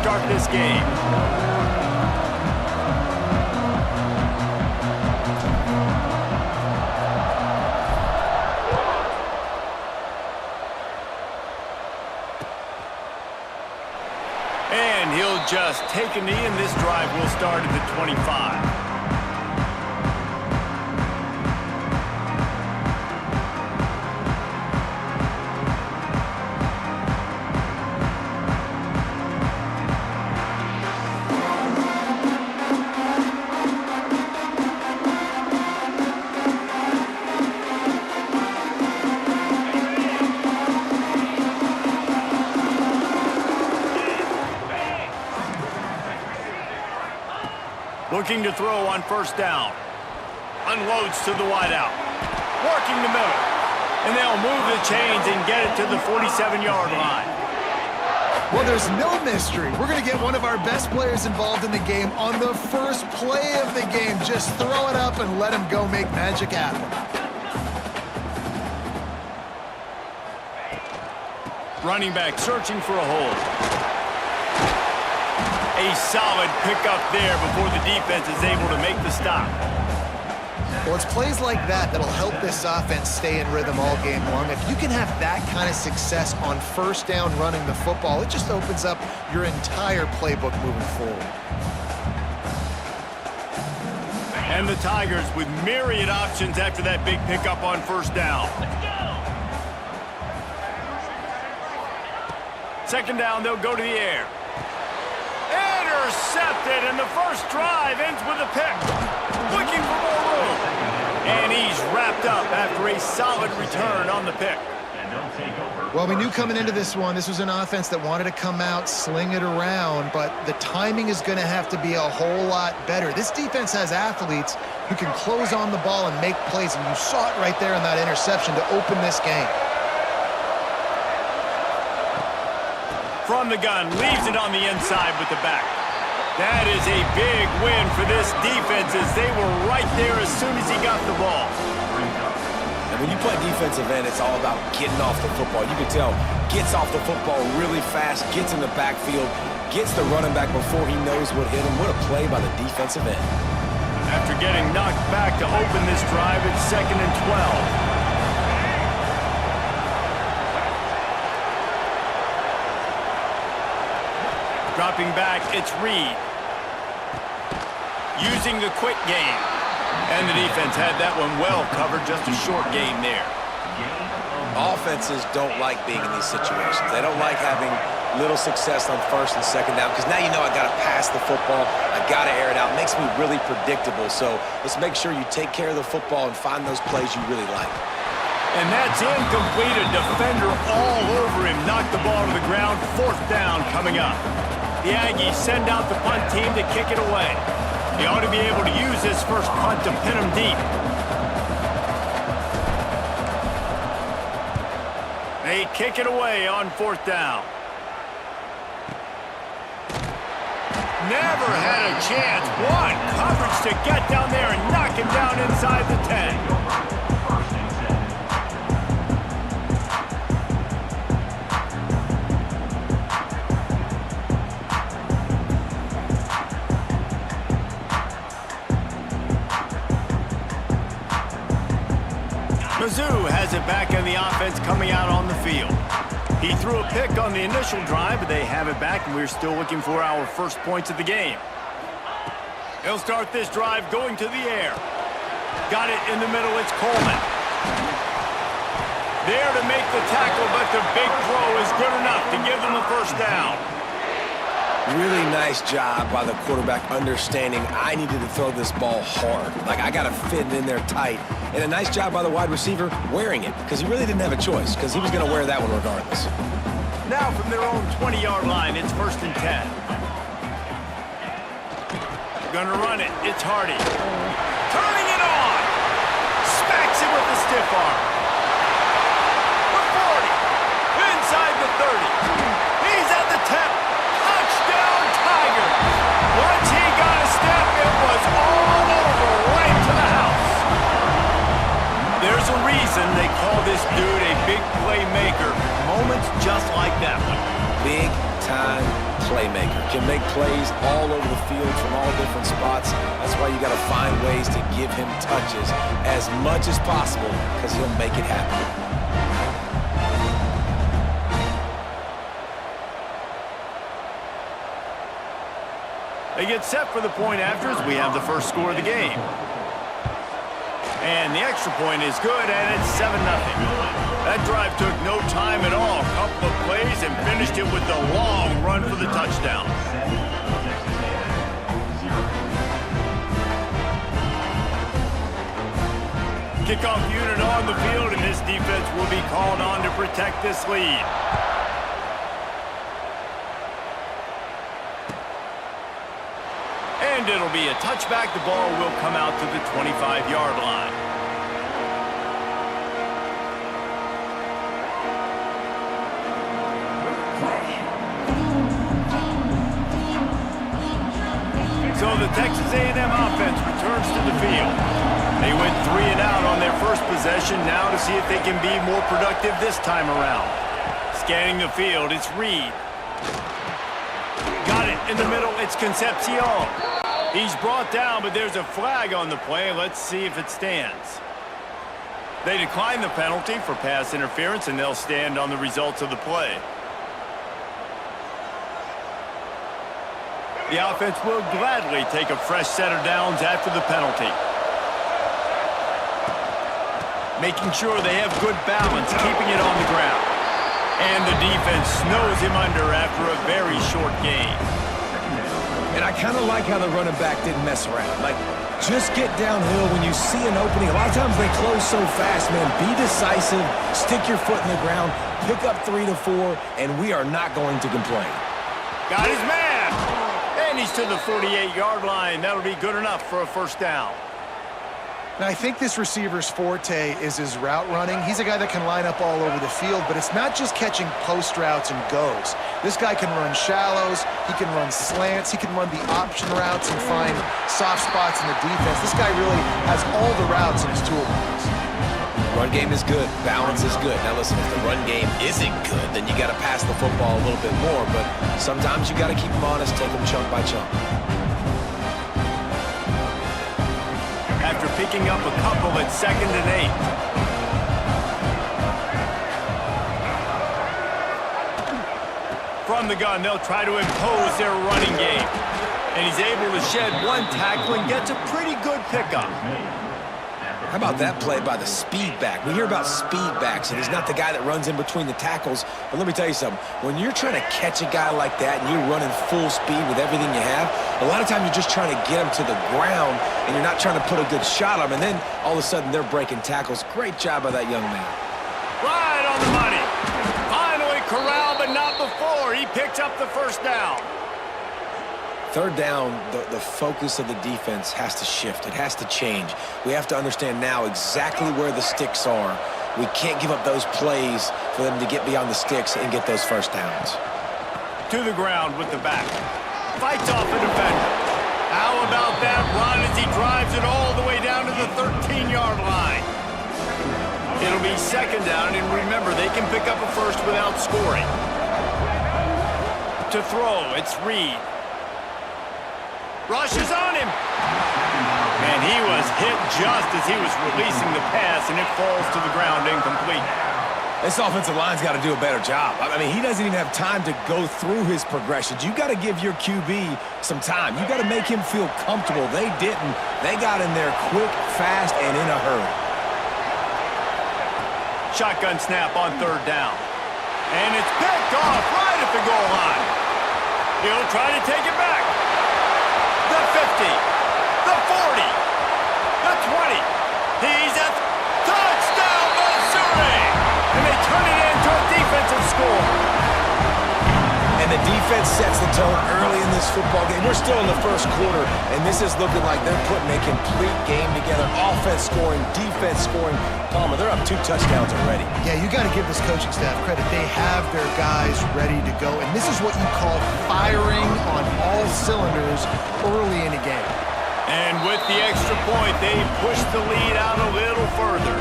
start this game. And he'll just take a knee, and this drive will start at the 25. Looking to throw on first down. Unloads to the wideout. Working the middle. And they'll move the chains and get it to the 47-yard line. Well, there's no mystery. We're going to get one of our best players involved in the game on the first play of the game. Just throw it up and let him go make magic happen. Running back searching for a hole. A solid pickup there before the defense is able to make the stop. Well, it's plays like that that'll help this offense stay in rhythm all game long. If you can have that kind of success on first down running the football, it just opens up your entire playbook moving forward. And the Tigers with myriad options after that big pickup on first down. Second down, they'll go to the air. Intercepted, and the first drive ends with a pick. Looking for more room. And he's wrapped up after a solid return on the pick. Well, we knew coming into this one, this was an offense that wanted to come out, sling it around, but the timing is going to have to be a whole lot better. This defense has athletes who can close on the ball and make plays, and you saw it right there in that interception to open this game. From the gun, leaves it on the inside with the back. That is a big win for this defense as they were right there as soon as he got the ball. And when you play defensive end, it's all about getting off the football. You can tell, gets off the football really fast, gets in the backfield, gets the running back before he knows what hit him. What a play by the defensive end. After getting knocked back to open this drive, it's 2nd and 12. Dropping back, it's Reed. Using the quick game. And the defense had that one well covered, just a short game there. Offenses don't like being in these situations. They don't like having little success on first and second down because now you know I got to pass the football. I got to air it out. It makes me really predictable. So let's make sure you take care of the football and find those plays you really like. And that's incomplete. A defender all over him. Knocked the ball to the ground. 4th down coming up. The Aggies send out the punt team to kick it away. They ought to be able to use this first punt to pin them deep. They kick it away on 4th down. Never had a chance. One coverage to get down there and knock him down inside the 10. Mizzou has it back in the offense coming out on the field. He threw a pick on the initial drive, but they have it back, and we're still looking for our first points of the game. He'll start this drive going to the air. Got it in the middle, it's Coleman. There to make the tackle, but the big throw is good enough to give them a first down. Really nice job by the quarterback understanding I needed to throw this ball hard. Like, I got to fit it in there tight. And a nice job by the wide receiver wearing it because he really didn't have a choice because he was going to wear that one regardless. Now from their own 20-yard line, it's 1st and 10. Gonna run it. It's Hardy. Turning it on. Smacks it with the stiff arm. The 40. Inside the 30. He's at the 10. Touchdown, Tiger. Once he got a step, it was all over right to the house. There's a reason they call this dude a big playmaker. moments just like that one. Big-time playmaker. Can make plays all over the field from all different spots. That's why you got to find ways to give him touches as much as possible because he'll make it happen. They get set for the point after as we have the first score of the game. And the extra point is good, and it's 7-0. That drive took no time at all. A couple of plays and finished it with the long run for the touchdown. Kickoff unit on the field, and this defense will be called on to protect this lead. And it'll be a touchback. The ball will come out to the 25-yard line. So the Texas A&M offense returns to the field. They went 3 and out on their first possession. Now to see if they can be more productive this time around. Scanning the field, it's Reed. Got it in the middle, it's Concepcion. He's brought down, but there's a flag on the play. Let's see if it stands. They decline the penalty for pass interference, and they'll stand on the results of the play. The offense will gladly take a fresh set of downs after the penalty. Making sure they have good balance, keeping it on the ground. And the defense snows him under after a very short game. And I kind of like how the running back didn't mess around. Like, just get downhill when you see an opening. A lot of times they close so fast, man. Be decisive, stick your foot in the ground, pick up 3 to 4, and we are not going to complain. Got his man! And he's to the 48-yard line. That'll be good enough for a first down. Now, I think this receiver's forte is his route running. He's a guy that can line up all over the field, but it's not just catching post routes and goes. This guy can run shallows, he can run slants, he can run the option routes and find soft spots in the defense. This guy really has all the routes in his toolbox. Run game is good, balance is good. Now listen, if the run game isn't good, then you got to pass the football a little bit more, but sometimes you got to keep them honest, take them chunk by chunk. After picking up a couple at 2nd and 8. From the gun, they'll try to impose their running game. And he's able to shed one tackle and gets a pretty good pickup. How about that play by the speed back? We hear about speed backs, and he's not the guy that runs in between the tackles. But let me tell you something. When you're trying to catch a guy like that and you're running full speed with everything you have, a lot of times you're just trying to get him to the ground, and you're not trying to put a good shot on him. And then all of a sudden they're breaking tackles. Great job by that young man. Right on the money. Finally corralled, but not before. He picks up the first down. Third down, the focus of the defense has to shift. It has to change. We have to understand now exactly where the sticks are. We can't give up those plays for them to get beyond the sticks and get those first downs. To the ground with the back. Fights off a defender. How about that run as he drives it all the way down to the 13-yard line? It'll be 2nd down, and remember, they can pick up a first without scoring. To throw, it's Reed. Rushes on him. And he was hit just as he was releasing the pass, and it falls to the ground incomplete. This offensive line's got to do a better job. I mean, he doesn't even have time to go through his progressions. You got to give your QB some time. You got to make him feel comfortable. They didn't. They got in there quick, fast, and in a hurry. Shotgun snap on 3rd down. And it's picked off right at the goal line. He'll try to take it back. The 50, the 40, the 20. He's at touchdown, Missouri! And they turn it into a defensive score. And the defense sets the tone early in this football game. We're still in the first quarter, and this is looking like they're putting a complete game together. Offense scoring, defense scoring. Palmer, they're up 2 touchdowns already. Yeah, you got to give this coaching staff credit. They have their guys ready to go, and this is what you call firing on all cylinders early in a game. And with the extra point, they push the lead out a little further.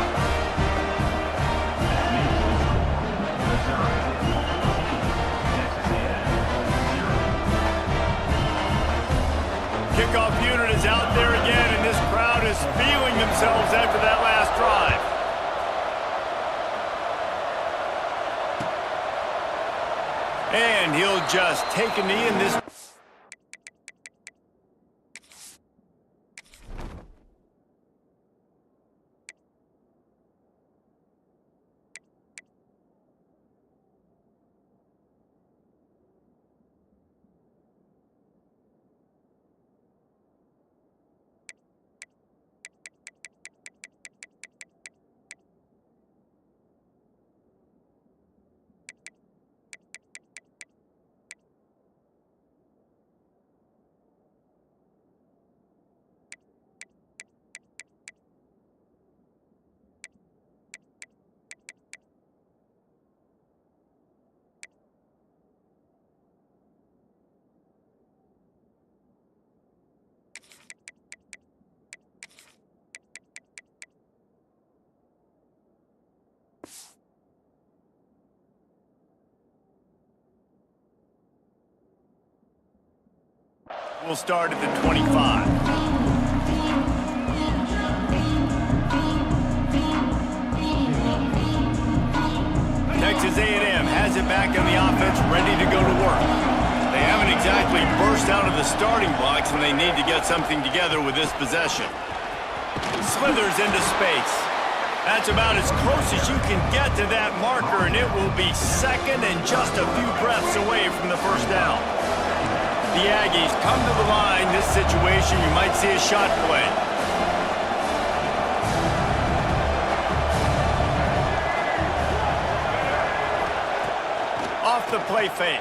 for that last drive. And he'll just take a knee in this. We'll start at the 25. Texas A&M has it back on the offense, ready to go to work. They haven't exactly burst out of the starting blocks, and they need to get something together with this possession. Slithers into space. That's about as close as you can get to that marker, and it will be second and just a few breaths away from the first down. The Aggies come to the line. This situation, you might see a shot play. Off the play fake.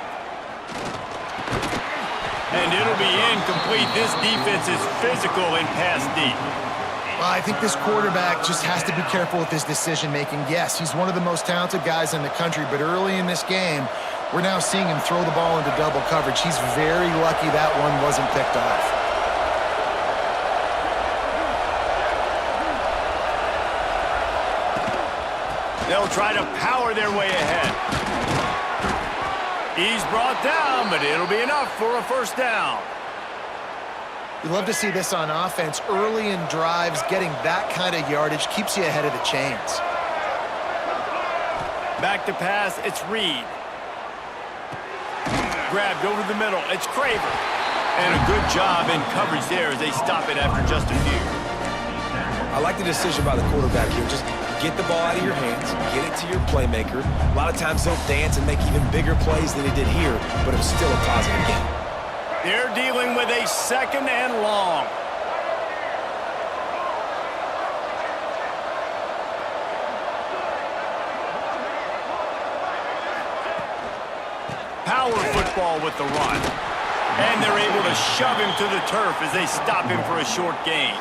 And it'll be incomplete. This defense is physical and pass deep. I think this quarterback just has to be careful with his decision-making. Yes, he's one of the most talented guys in the country, but early in this game, we're now seeing him throw the ball into double coverage. He's very lucky that one wasn't picked off. They'll try to power their way ahead. He's brought down, but it'll be enough for a first down. You love to see this on offense. Early in drives, getting that kind of yardage keeps you ahead of the chains. Back to pass, it's Reed. Grabbed over the middle, it's Craver. And a good job in coverage there as they stop it after just a few. I like the decision by the quarterback here. Just get the ball out of your hands, get it to your playmaker. A lot of times he'll dance and make even bigger plays than he did here, but it was still a positive game. They're dealing with a second and long. Power football with the run. And they're able to shove him to the turf as they stop him for a short gain.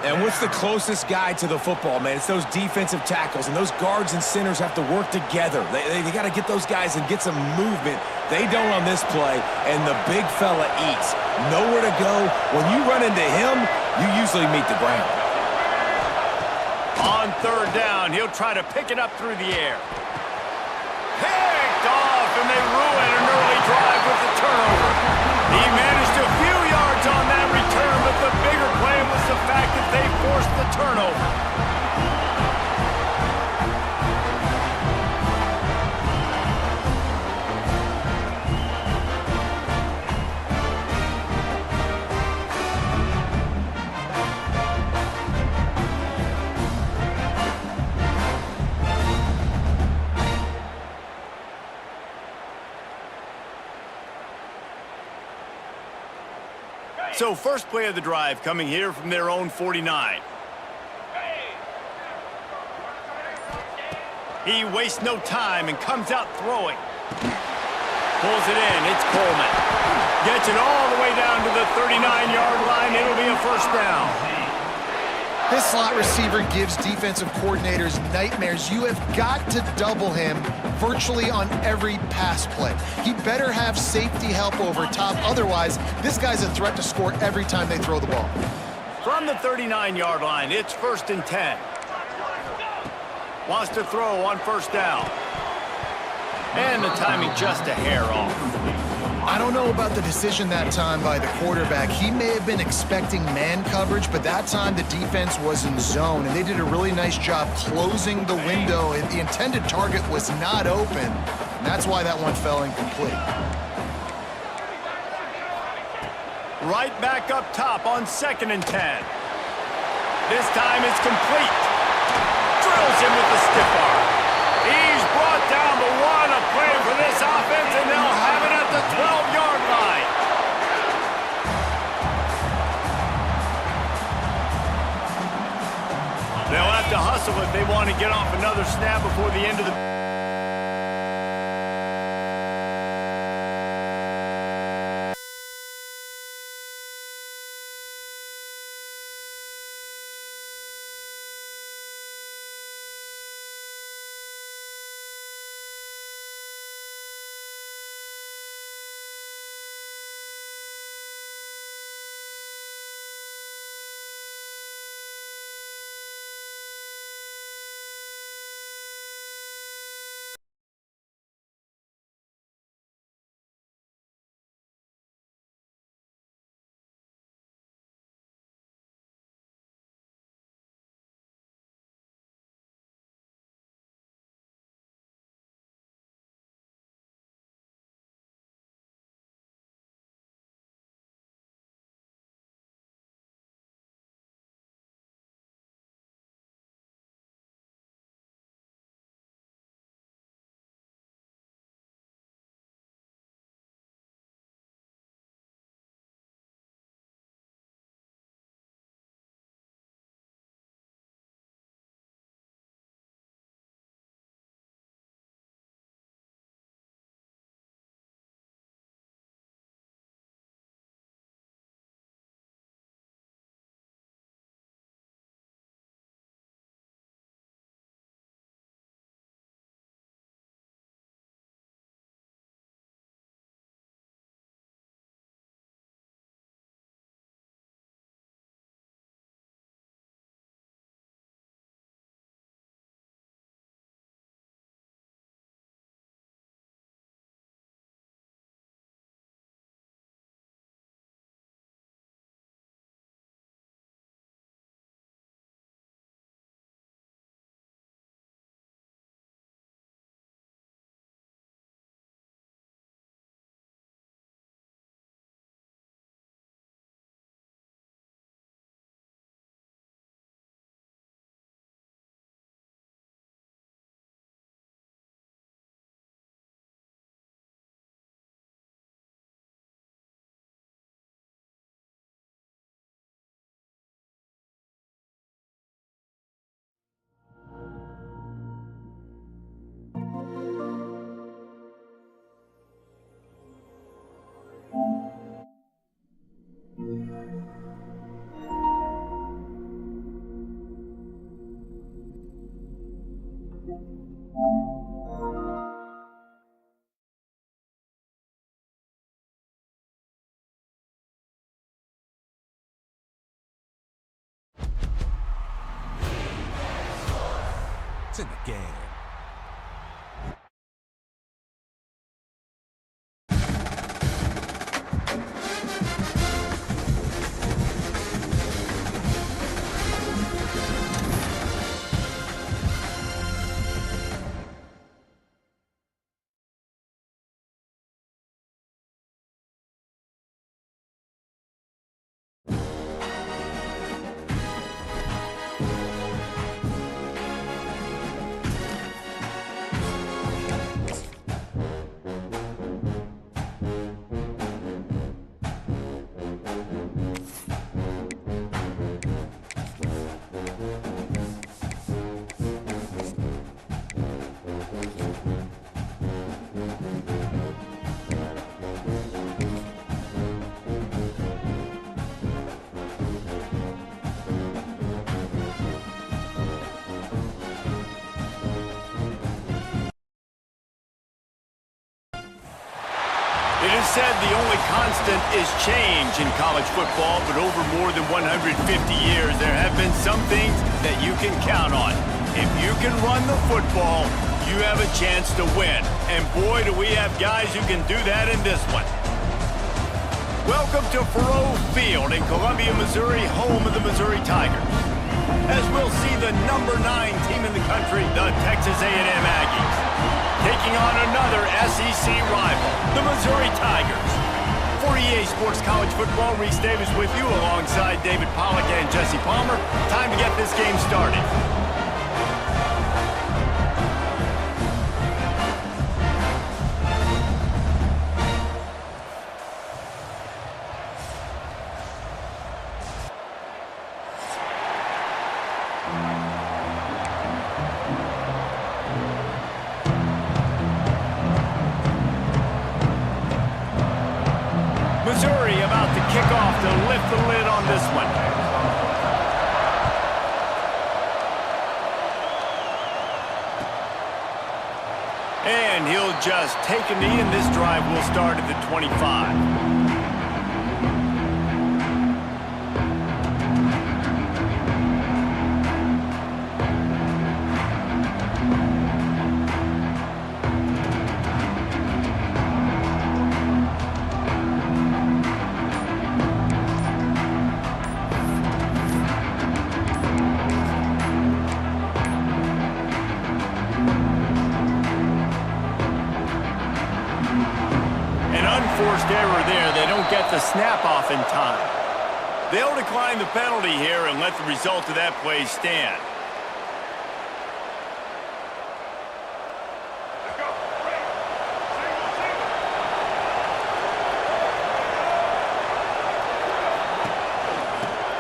And what's the closest guy to the football, man? It's those defensive tackles, and those guards and centers have to work together. They got to get those guys and get some movement. They don't on this play, and the big fella eats. Nowhere to go. When you run into him, you usually meet the ground. On third down, he'll try to pick it up through the air. Picked off, and they ruin an early drive with the turnover. He managed a few yards on that return, but the bigger play was the fact that they forced the turnover. So first play of the drive coming here from their own 49. He wastes no time and comes out throwing. Pulls it in. It's Coleman. Gets it all the way down to the 39-yard line. It'll be a first down. This slot receiver gives defensive coordinators nightmares. You have got to double him virtually on every pass play. He better have safety help over top. Otherwise, this guy's a threat to score every time they throw the ball. From the 39-yard line, it's 1st and 10. Wants to throw on first down. And the timing just a hair off. I don't know about the decision that time by the quarterback. He may have been expecting man coverage, but that time the defense was in zone, and they did a really nice job closing the window. The intended target was not open, and that's why that one fell incomplete. Right back up top on 2nd and 10. This time it's complete. Drills him with the stiff arm. He's brought down the one. A play for this offense, and they'll have it at the 12-yard line. They'll have to hustle if they want to get off another snap before the end of the... In the game. It is said the only constant is change in college football, but over more than 150 years, there have been some things that you can count on. If you can run the football, you have a chance to win. And boy, do we have guys who can do that in this one. Welcome to Faurot Field in Columbia, Missouri, home of the Missouri Tigers. As we'll see the number 9 team in the country, the Texas A&M Aggies, taking on another SEC rival, the Missouri Tigers. For EA Sports College Football, Reese Davis with you alongside David Pollack and Jesse Palmer. Time to get this game started. Missouri about to kick off to lift the lid on this one. And he'll just take a knee, and this drive will start at the 25. Forced error there. They don't get the snap off in time. They'll decline the penalty here and let the result of that play stand.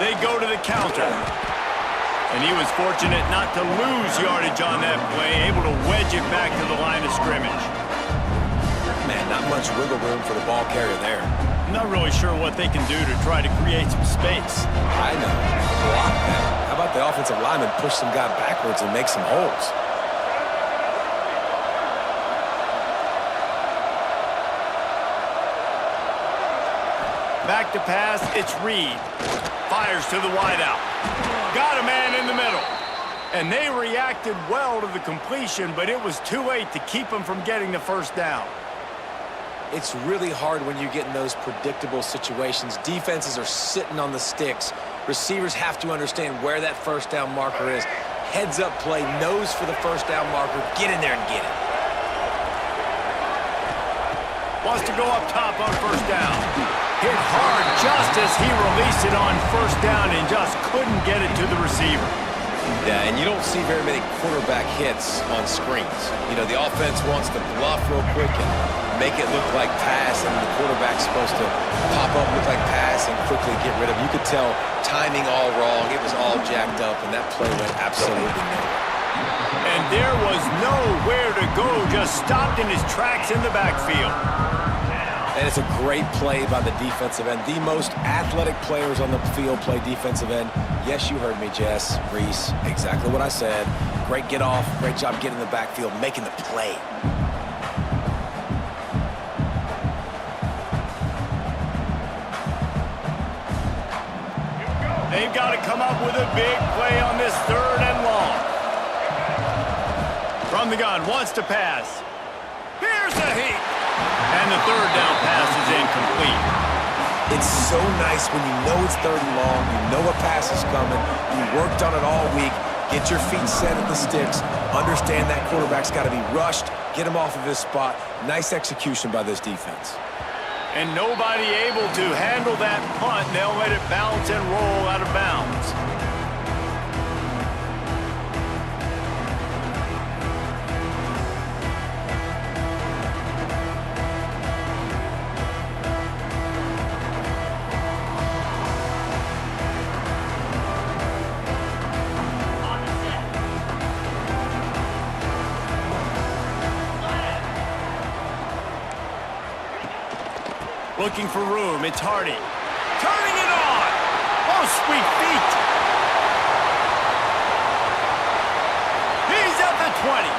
They go to the counter. And he was fortunate not to lose yardage on that play, able to wedge it back to the line of scrimmage. Man, not much wiggle room for the ball carrier there. I'm not really sure what they can do to try to create some space. I know. Block that. How about the offensive lineman push some guy backwards and make some holes? Back to pass, it's Reed. Fires to the wideout. Got a man in the middle. And they reacted well to the completion, but it was too late to keep them from getting the first down. It's really hard when you get in those predictable situations. Defenses are sitting on the sticks. Receivers have to understand where that first down marker is. Heads up play, nose for the first down marker. Get in there and get it. Wants to go up top on first down. Hit hard just as he released it on first down and just couldn't get it to the receiver. Yeah, and you don't see very many quarterback hits on screens. You know, the offense wants to bluff real quick and make it look like pass, and the quarterback's supposed to pop up, look like pass, and quickly get rid of it. You could tell timing all wrong. It was all jacked up, and that play went absolutely nowhere. And there was nowhere to go, just stopped in his tracks in the backfield. And it's a great play by the defensive end. The most athletic players on the field play defensive end. Yes, you heard me, Jess, Reese. Exactly what I said. Great get off. Great job getting in the backfield, making the play. They've got to come up with a big play on this 3rd and long. From the gun, wants to pass. Here's the heat. And the 3rd down pass is incomplete. It's so nice when you know it's 3rd and long, you know a pass is coming, you worked on it all week, get your feet set at the sticks, understand that quarterback's got to be rushed, get him off of his spot. Nice execution by this defense. And nobody able to handle that punt. They'll let it bounce and roll out of bounds. Looking for room, it's Hardy. Turning it on! Oh, sweet feet! He's at the 20.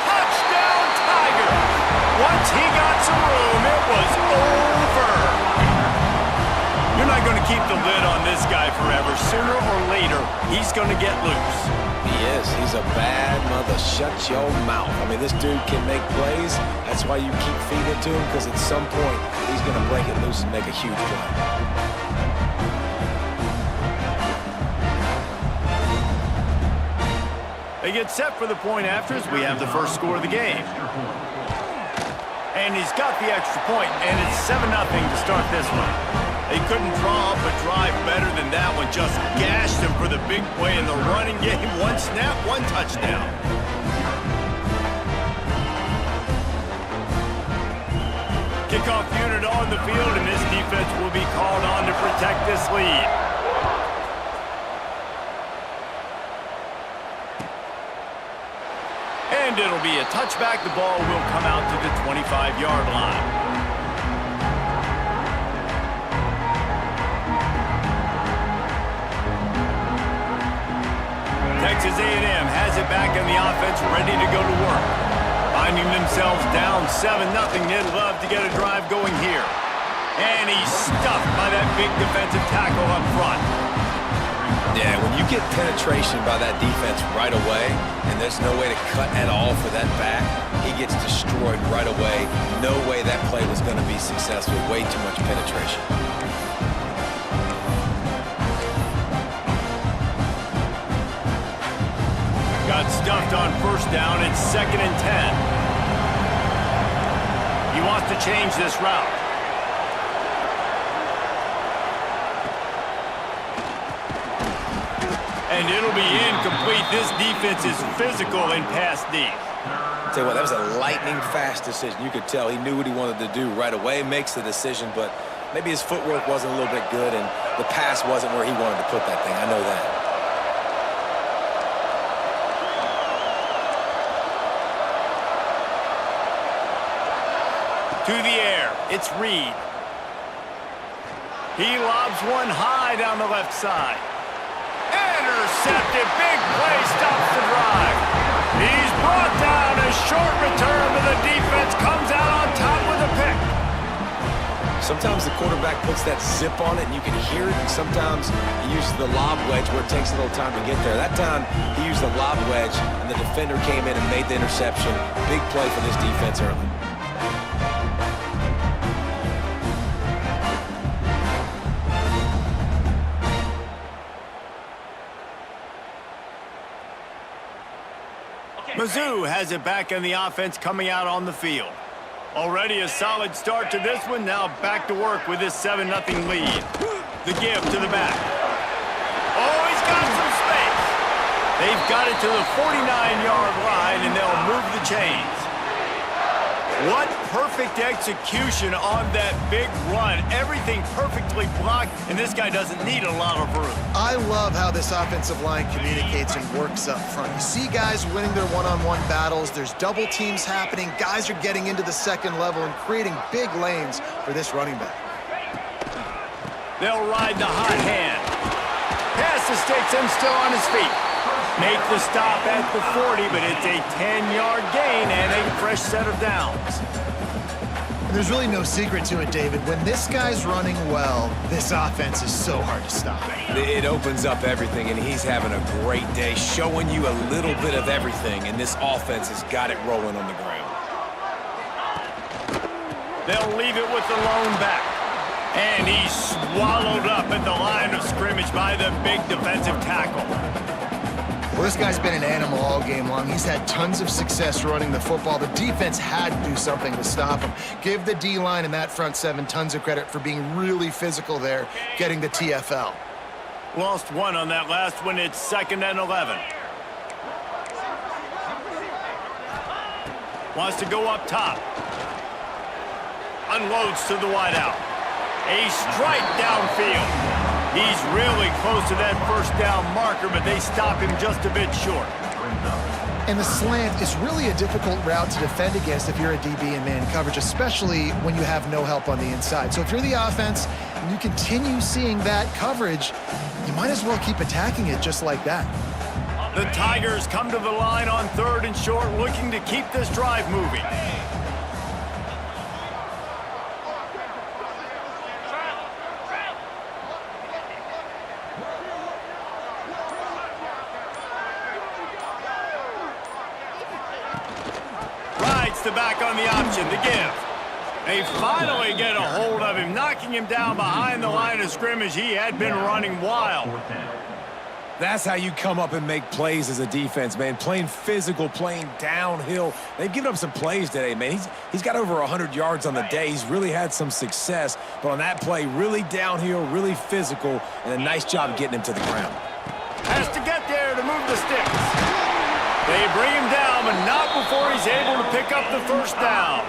Touchdown, Tigers! Once he got some room, it was over. You're not going to keep the lid on this guy forever. Sooner or later, he's going to get loose. He is. He's is a bad mother. Shut your mouth. I mean, this dude can make plays. That's why you keep feeding it to him, because at some point, he's going to break it loose and make a huge play. They get set for the point after as we have the first score of the game. And he's got the extra point, and it's 7-0 to start this one. They couldn't draw up a drive better than that one. Just gashed him for the big play in the running game. One snap, one touchdown. Kickoff unit on the field, and this defense will be called on to protect this lead. And it'll be a touchback. The ball will come out to the 25-yard line. Texas A&M has it back in the offense, ready to go to work. Finding themselves down 7-0, they'd love to get a drive going here. And he's stuffed by that big defensive tackle up front. Yeah, when you get penetration by that defense right away, and there's no way to cut at all for that back, he gets destroyed right away. No way that play was going to be successful. Way too much penetration. Got stuffed on first down. It's 2nd and 10. He wants to change this route. And it'll be incomplete. This defense is physical in pass deep. Tell you what, that was a lightning-fast decision. You could tell he knew what he wanted to do right away. Makes the decision, but maybe his footwork wasn't a little bit good, and the pass wasn't where he wanted to put that thing. I know that. To the air, it's Reed. He lobs one high down the left side. Intercepted, big play, stops the drive. He's brought down, a short return, but the defense comes out on top with a pick. Sometimes the quarterback puts that zip on it, and you can hear it, and sometimes he uses the lob wedge where it takes a little time to get there. That time, he used the lob wedge, and the defender came in and made the interception. Big play for this defense early. Mizzou has it back in the offense coming out on the field. Already a solid start to this one. Now back to work with this 7-0 lead. The give to the back. Oh, he's got some space. They've got it to the 49-yard line, and they'll move the chains. What perfect execution on that big run. Everything perfectly blocked, and this guy doesn't need a lot of room. I love how this offensive line communicates and works up front. You see guys winning their one-on-one battles. There's double teams happening. Guys are getting into the second level and creating big lanes for this running back. They'll ride the hot hand. Pass mistakes him still on his feet. Make the stop at the 40, but it's a 10-yard gain and a fresh set of downs. There's really no secret to it, David. When this guy's running well, this offense is so hard to stop. It opens up everything, and he's having a great day, showing you a little bit of everything, and this offense has got it rolling on the ground. They'll leave it with the lone back. And he's swallowed up at the line of scrimmage by the big defensive tackle. Well, this guy's been an animal all game long. He's had tons of success running the football. The defense had to do something to stop him. Give the D-line and that front seven tons of credit for being really physical there, getting the TFL. Lost one on that last one. It's 2nd and 11. Wants to go up top. Unloads to the wideout. A strike downfield. He's really close to that first down marker, but they stop him just a bit short. And the slant is really a difficult route to defend against if you're a DB in man coverage, especially when you have no help on the inside. So if you're the offense and you continue seeing that coverage, you might as well keep attacking it just like that. The Tigers come to the line on 3rd and short, looking to keep this drive moving. Rides the back on the option, the give. They finally get a hold of him, knocking him down behind the line of scrimmage. He had been running wild. That's how you come up and make plays as a defense, man. Playing physical, playing downhill. They've given up some plays today, man. He's got over 100 yards on the day. He's really had some success. But on that play, really downhill, really physical, and a nice job getting him to the ground. Has to get there to move the sticks. They bring him down, but not before he's able to pick up the first down.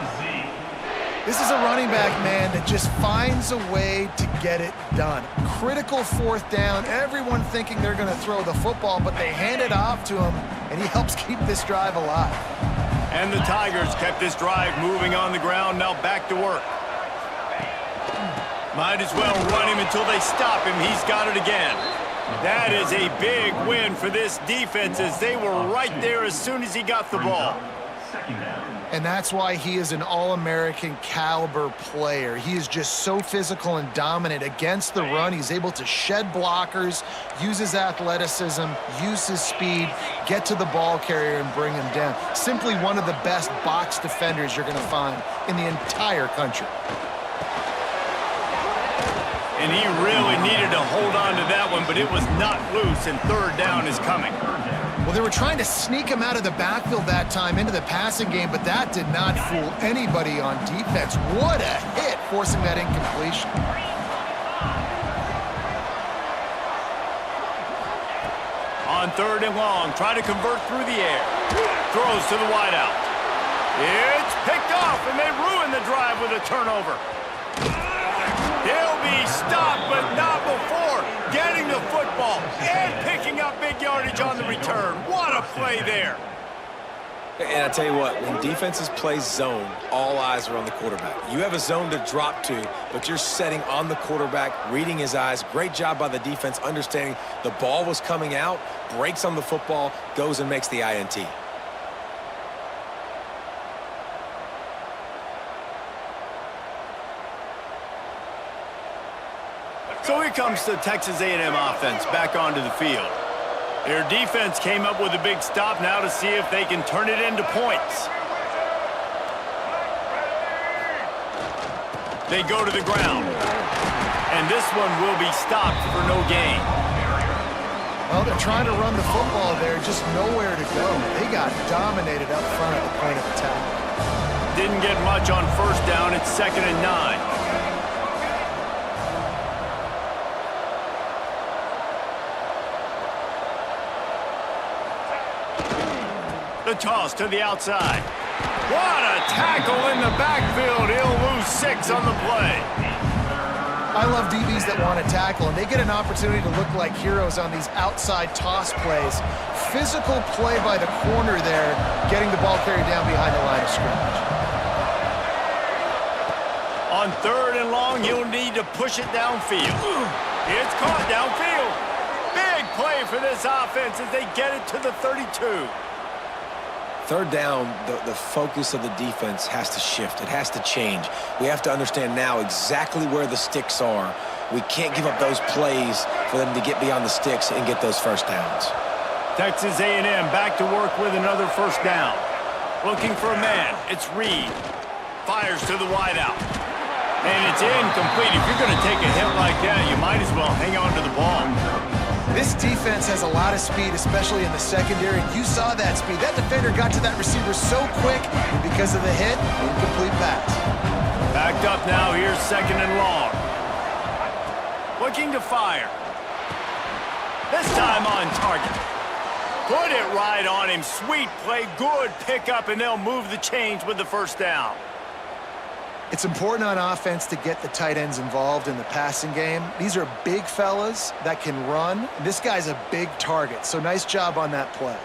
This is a running back, man, that just finds a way to get it done. Critical fourth down, everyone thinking they're going to throw the football, but they hand it off to him, and he helps keep this drive alive. And the Tigers kept this drive moving on the ground, now back to work. Might as well run him until they stop him. He's got it again. That is a big win for this defense, as they were right there as soon as he got the ball. And that's why he is an All-American caliber player. He is just so physical and dominant against the run. He's able to shed blockers, use his athleticism, use his speed, get to the ball carrier and bring him down. Simply one of the best box defenders you're going to find in the entire country. And he really needed to hold on to that one, but it was not loose, and third down is coming. Well, they were trying to sneak him out of the backfield that time into the passing game, but that did not fool anybody on defense. What a hit, forcing that incompletion. On third and long, try to convert through the air. Throws to the wideout. It's picked off, and they ruin the drive with a turnover. He'll be stopped, but not before getting the football and picking up big yardage on the return. What a play there. And I tell you what, when defenses play zone, all eyes are on the quarterback. You have a zone to drop to, but you're setting on the quarterback, reading his eyes. Great job by the defense, understanding the ball was coming out, breaks on the football, goes and makes the INT. So here comes the Texas A&M offense back onto the field. Their defense came up with a big stop now to see if they can turn it into points. They go to the ground. And this one will be stopped for no gain. Well, they're trying to run the football there, just nowhere to go. They got dominated up front at the point of attack. Didn't get much on first down. It's 2nd and 9. The toss to the outside. What a tackle in the backfield. He'll lose 6 on the play. I love DBs that want to tackle, and they get an opportunity to look like heroes on these outside toss plays. Physical play by the corner there, getting the ball carried down behind the line of scrimmage. On third and long, he'll need to push it downfield. It's caught downfield. Big play for this offense as they get it to the 32. Third down, the focus of the defense has to shift. It has to change. We have to understand now exactly where the sticks are. We can't give up those plays for them to get beyond the sticks and get those first downs. Texas A&M back to work with another first down. Looking for a man. It's Reed. Fires to the wideout. And it's incomplete. If you're going to take a hit like that, you might as well hang on to the ball. This defense has a lot of speed, especially in the secondary. You saw that speed. That defender got to that receiver so quick, and because of the hit, incomplete pass. Backed up now, here's 2nd and long. Looking to fire. This time on target. Put it right on him. Sweet play, good pickup, and they'll move the chains with the first down. It's important on offense to get the tight ends involved in the passing game. These are big fellas that can run. This guy's a big target, so nice job on that play.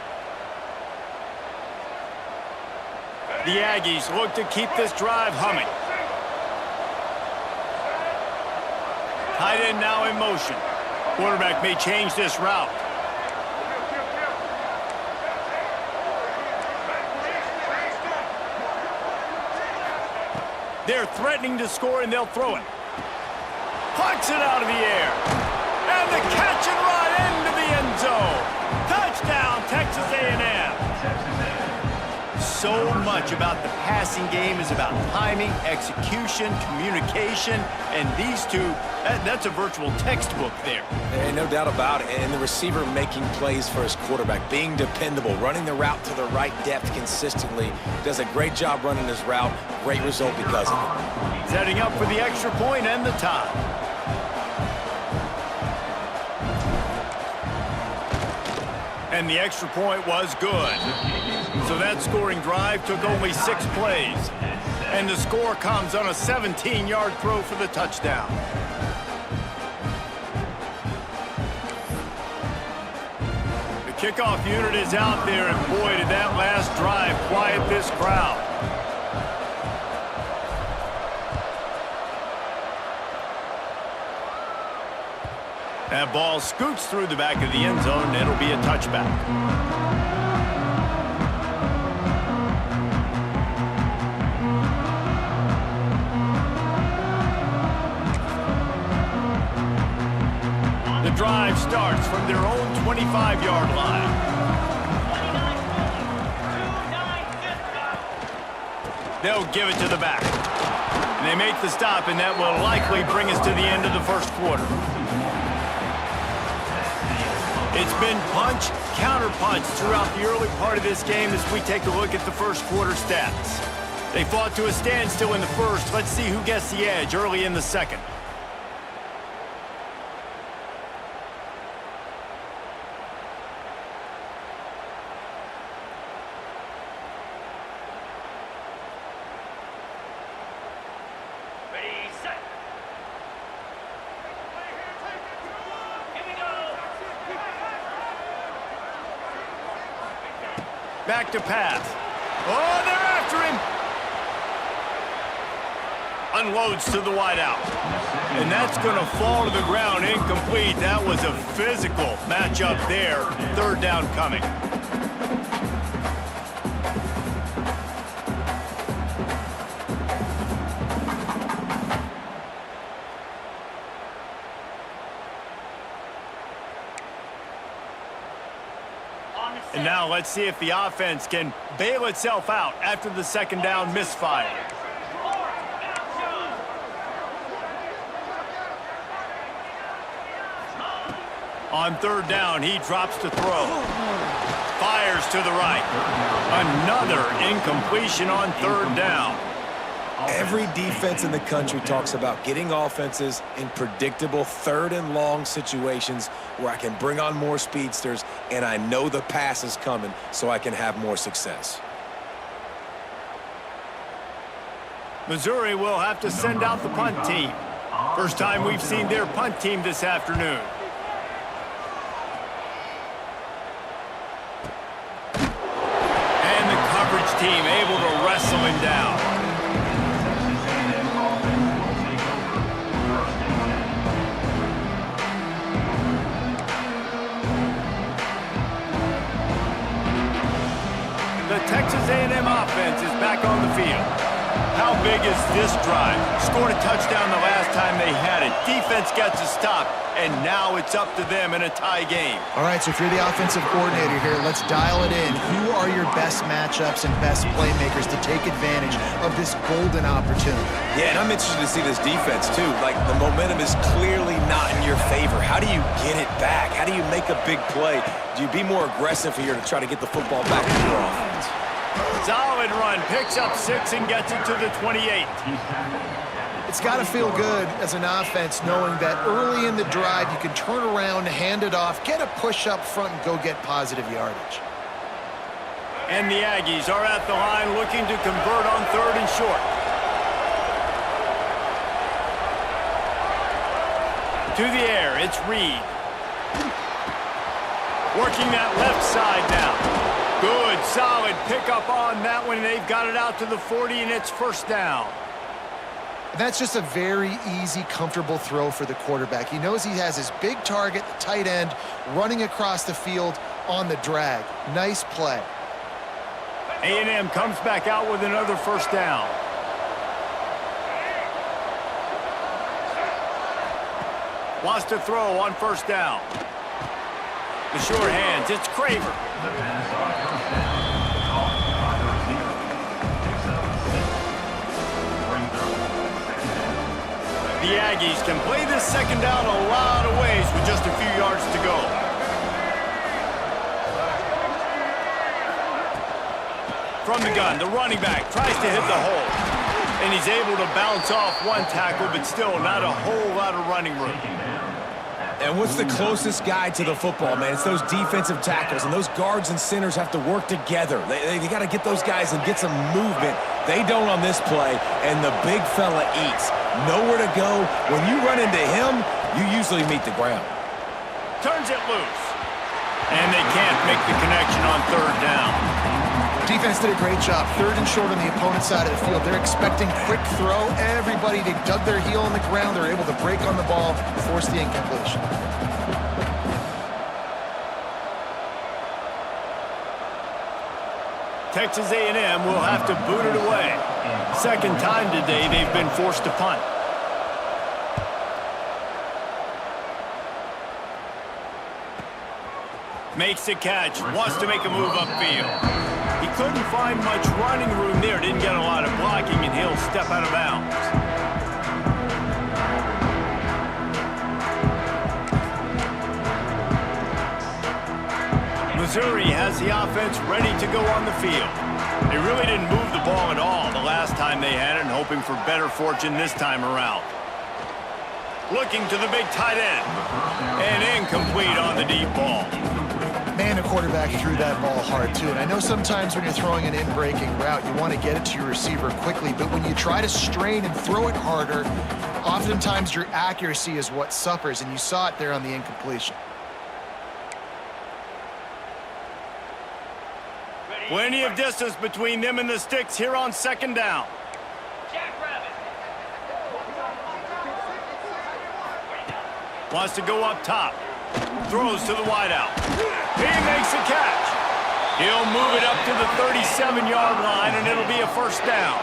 The Aggies look to keep this drive humming. Tight end now in motion. Quarterback may change this route. They're threatening to score, and they'll throw it. Plucks it out of the air. And the catch and run into the end zone. Touchdown, Texas A&M. so much about the passing game is about timing, execution, communication, and these two, that's a virtual textbook there. And no doubt about it. And the receiver making plays for his quarterback, being dependable, running the route to the right depth consistently, does a great job running his route. Great result because of it. Setting up for the extra point and the tie. And the extra point was good. So that scoring drive took only 6 plays. And the score comes on a 17-yard throw for the touchdown. The kickoff unit is out there, and boy, did that last drive quiet this crowd. That ball scoots through the back of the end zone, and it'll be a touchback. The drive starts from their own 25-yard line. They'll give it to the back. And they make the stop, and that will likely bring us to the end of the first quarter. It's been punch, counter-punch throughout the early part of this game as we take a look at the first quarter stats. They fought to a standstill in the first. Let's see who gets the edge early in the second. Back to pass. Oh, they're after him. Unloads to the wideout. And that's going to fall to the ground incomplete. That was a physical matchup there. Third down coming. And now let's see if the offense can bail itself out after the second down misfire. On third down, he drops to throw. Fires to the right. Another incompletion on third down. Every defense in the country talks about getting offenses in predictable third and long situations where I can bring on more speedsters and I know the pass is coming so I can have more success. Missouri will have to send out the punt team. First time we've seen their punt team this afternoon. And the coverage team able to wrestle him down. The Texas A&M offense is back on the field. How big is this drive? Scored a touchdown the last time they had it. Defense gets a stop, and now it's up to them in a tie game. All right, so if you're the offensive coordinator here, let's dial it in. Who are your best matchups and best playmakers to take advantage of this golden opportunity? Yeah, and I'm interested to see this defense, too. Like, the momentum is clearly not in your favor. How do you get it back? How do you make a big play? Do you be more aggressive here to try to get the football back to your offense? Solid run, picks up 6 and gets it to the 28. It's got to feel good as an offense knowing that early in the drive you can turn around, hand it off, get a push up front, and go get positive yardage. And the Aggies are at the line looking to convert on third and short. To the air, it's Reed. Working that left side now. Good, solid pickup on that one. They've got it out to the 40, and it's first down. That's just a very easy, comfortable throw for the quarterback. He knows he has his big target, the tight end, running across the field on the drag. Nice play. A&M comes back out with another first down. Wants to throw on first down. The short hands, it's Craver. Aggies can play this second down a lot of ways with just a few yards to go. From the gun, the running back tries to hit the hole. And he's able to bounce off one tackle, but still not a whole lot of running room. And what's the closest guy to the football, man? It's those defensive tackles, and those guards and centers have to work together. They got to get those guys and get some movement. They don't on this play, and the big fella eats. Nowhere to go. When you run into him, you usually meet the ground. Turns it loose. And they can't make the connection on third down. Defense did a great job. Third and short on the opponent's side of the field. They're expecting quick throw. Everybody, they dug their heel on the ground. They're able to break on the ball, force the incompletion. Texas A&M will have to boot it away. Second time today they've been forced to punt. Makes the catch, wants to make a move upfield. He couldn't find much running room there, didn't get a lot of blocking, and he'll step out of bounds. Missouri has the offense ready to go on the field. They really didn't move the ball at all the last time they had it, and hoping for better fortune this time around. Looking to the big tight end. And incomplete on the deep ball. Man, the quarterback threw that ball hard, too. And I know sometimes when you're throwing an in-breaking route, you want to get it to your receiver quickly. But when you try to strain and throw it harder, oftentimes your accuracy is what suffers. And you saw it there on the incompletion. Plenty of distance between them and the sticks here on second down. Wants to go up top. Throws to the wideout. He makes a catch. He'll move it up to the 37-yard line, and it'll be a first down.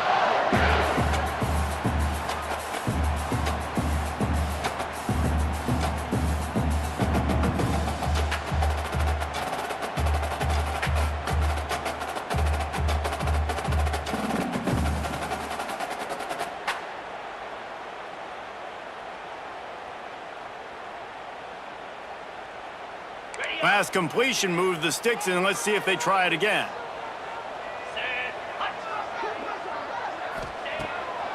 Pass completion moved the sticks, and let's see if they try it again.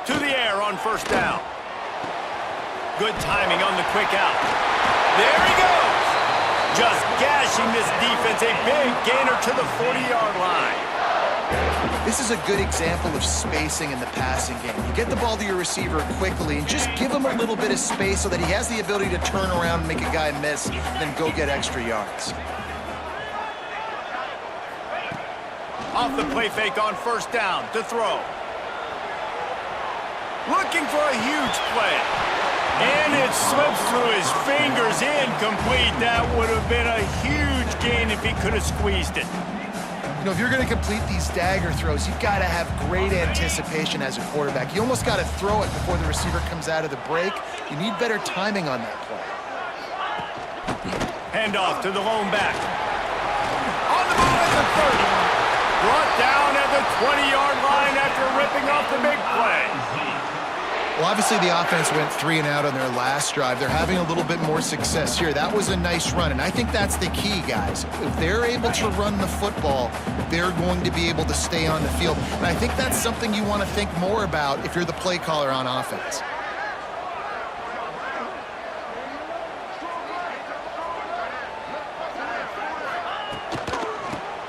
To the air on first down. Good timing on the quick out. There he goes. Just gashing this defense. A big gainer to the 40-yard line. This is a good example of spacing in the passing game. You get the ball to your receiver quickly and just give him a little bit of space so that he has the ability to turn around and make a guy miss, and then go get extra yards. Off the play fake on first down to throw. Looking for a huge play. And it slips through his fingers, incomplete. That would have been a huge gain if he could have squeezed it. You know, if you're going to complete these dagger throws, you've got to have great anticipation as a quarterback. You almost got to throw it before the receiver comes out of the break. You need better timing on that play. Handoff to the lone back. On the move at the 30. Brought down at the 20-yard line after ripping off the big play. Well, obviously the offense went 3 and out on their last drive. They're having a little bit more success here. That was a nice run, and I think that's the key, guys. If they're able to run the football, they're going to be able to stay on the field. And I think that's something you want to think more about if you're the play caller on offense.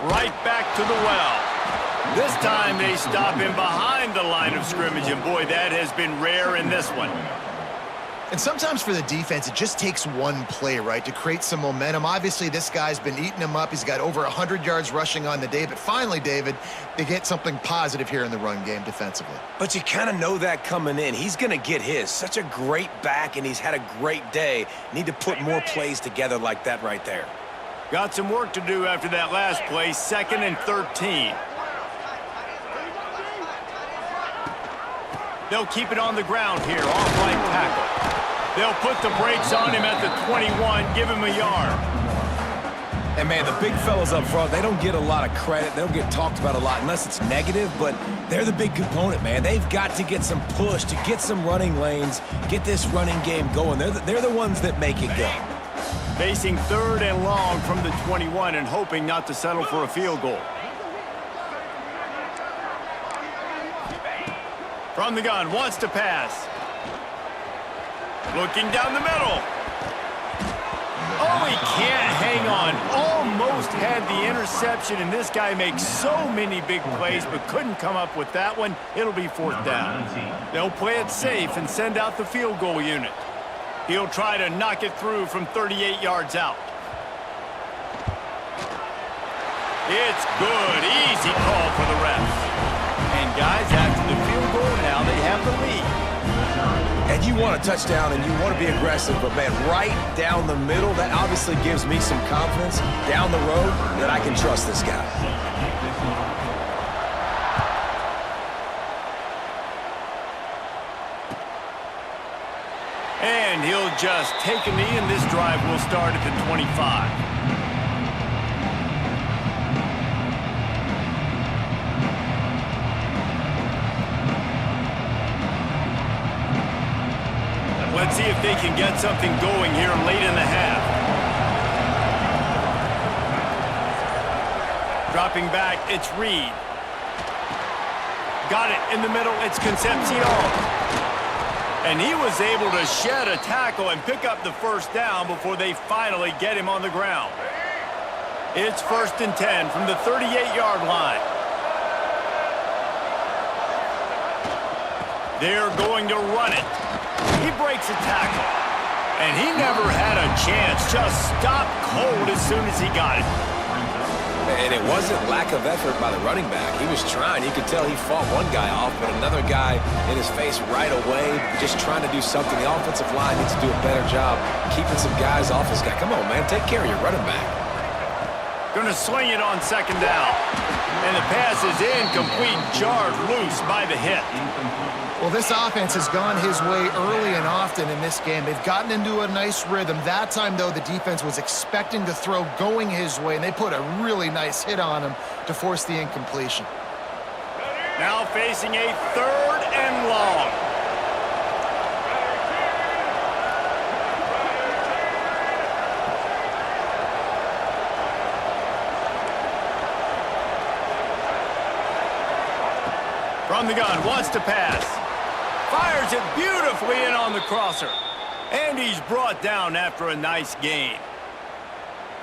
Right back to the well. This time they stop him behind the line of scrimmage, and boy, that has been rare in this one. And sometimes for the defense, it just takes one play, right, to create some momentum. Obviously, this guy's been eating him up. He's got over 100 yards rushing on the day. But finally, David, they get something positive here in the run game defensively. But you kind of know that coming in. He's going to get his. Such a great back, and he's had a great day. Need to put more plays together like that right there. Got some work to do after that last play, 2nd and 13. They'll keep it on the ground here, off right tackle. They'll put the brakes on him at the 21, give him a yard. And, man, the big fellas up front, they don't get a lot of credit. They don't get talked about a lot unless it's negative, but they're the big component, man. They've got to get some push, to get some running lanes, get this running game going. They're the ones that make it go. Facing 3rd and long from the 21 and hoping not to settle for a field goal. From the gun, wants to pass. Looking down the middle. Oh, he can't hang on. Almost had the interception, and this guy makes so many big plays, but couldn't come up with that one. It'll be 4th down. They'll play it safe and send out the field goal unit. He'll try to knock it through from 38 yards out. It's good. Easy call for the refs. And guys, after the field goal, now they have the lead. And you want a touchdown and you want to be aggressive, but, man, right down the middle, that obviously gives me some confidence down the road that I can trust this guy. And he'll just take a knee, and this drive will start at the 25. Let's see if they can get something going here late in the half. Dropping back, it's Reed. Got it in the middle, it's Concepcion. And he was able to shed a tackle and pick up the 1st down before they finally get him on the ground. It's 1st and 10 from the 38-yard line. They're going to run it. He breaks a tackle, and he never had a chance. Just stopped cold as soon as he got it. And it wasn't lack of effort by the running back. He was trying. You could tell he fought one guy off, but another guy in his face right away, just trying to do something. The offensive line needs to do a better job keeping some guys off his guy. Come on, man, take care of your running back. Going to sling it on 2nd down. And the pass is incomplete, jarred loose by the hit. Well, this offense has gone his way early and often in this game. They've gotten into a nice rhythm. That time, though, the defense was expecting the throw going his way, and they put a really nice hit on him to force the incompletion. Now facing a 3rd and long. From the gun, wants to pass. Fires it beautifully in on the crosser. And he's brought down after a nice gain.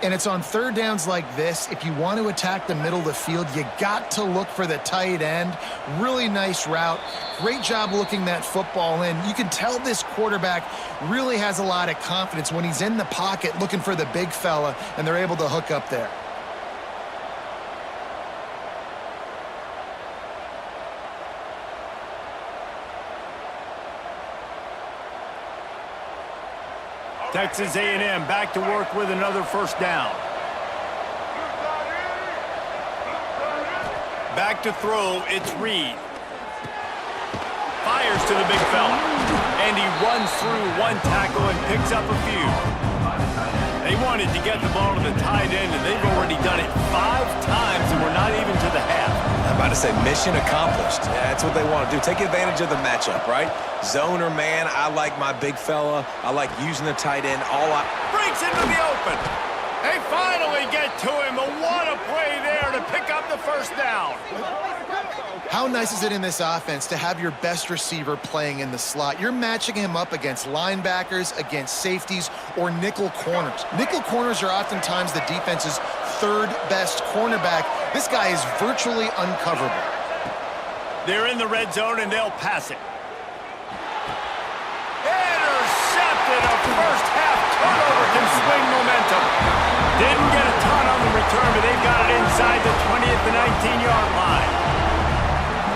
And it's on 3rd downs like this, if you want to attack the middle of the field, you got to look for the tight end. Really nice route. Great job looking that football in. You can tell this quarterback really has a lot of confidence when he's in the pocket looking for the big fella, and they're able to hook up there. Texas A&M back to work with another 1st down. Back to throw, it's Reed. Fires to the big fella. And he runs through one tackle and picks up a few. They wanted to get the ball to the tight end, and they've already done it 5 times, and we're not even to the half. I'm about to say mission accomplished. Yeah, that's what they want to do. Take advantage of the matchup, right? Zone or man, I like my big fella. I like using the tight end. Breaks into the open. They finally get to him, but what a play there to pick up the 1st down. How nice is it in this offense to have your best receiver playing in the slot? You're matching him up against linebackers, against safeties, or nickel corners. Nickel corners are oftentimes the defense's 3rd best cornerback. This guy is virtually uncoverable. They're in the red zone, and they'll pass it. Intercepted. A first-half turnover can swing momentum. Didn't get a ton on the return, but they've got it inside the 20 at the 19-yard line.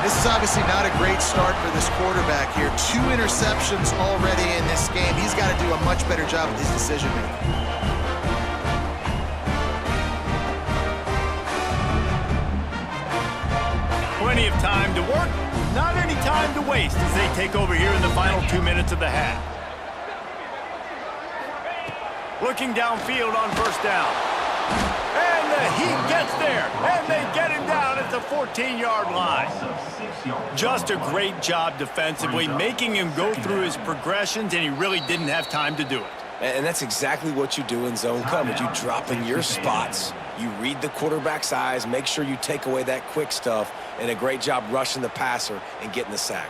This is obviously not a great start for this quarterback here. 2 interceptions already in this game. He's got to do a much better job with his decision-making. Plenty of time to work, not any time to waste as they take over here in the final 2 minutes of the half. Looking downfield on 1st down. he gets there, and they get him down at the 14-yard line. Just a great job defensively, making him go through his progressions, and he really didn't have time to do it. And that's exactly what you do in zone coverage. You drop in your spots. You read the quarterback's eyes, make sure you take away that quick stuff, and a great job rushing the passer and getting the sack.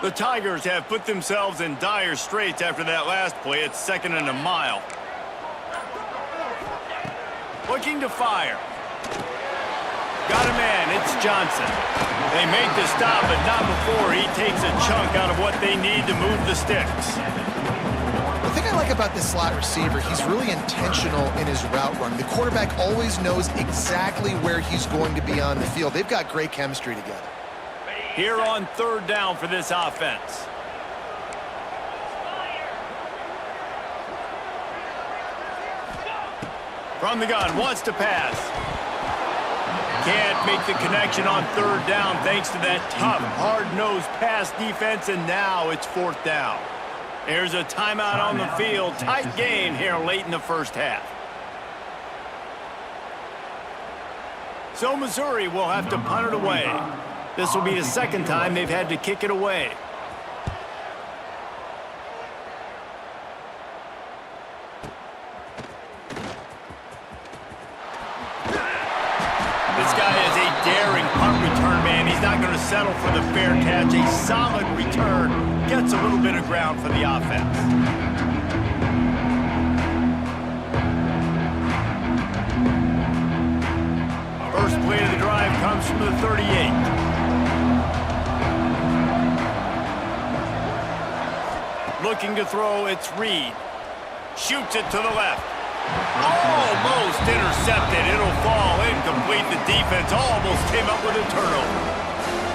The Tigers have put themselves in dire straits after that last play. It's 2nd and a mile. Looking to fire. Got a man, it's Johnson. They make the stop, but not before he takes a chunk out of what they need to move the sticks. The thing I like about this slot receiver, he's really intentional in his route run. The quarterback always knows exactly where he's going to be on the field. They've got great chemistry together. Here on 3rd down for this offense. From the gun, wants to pass. Can't make the connection on 3rd down thanks to that tough, hard-nosed pass defense, and now it's 4th down. There's a timeout on the field. Tight game here late in the first half. So Missouri will have to punt it away. This will be the 2nd time they've had to kick it away. This guy is a daring punt return man. He's not going to settle for the fair catch. A solid return. Gets a little bit of ground for the offense. First play of the drive comes from the 38. Looking to throw, it's Reed. Shoots it to the left. Almost intercepted. It'll fall incomplete. The defense almost came up with a turnover.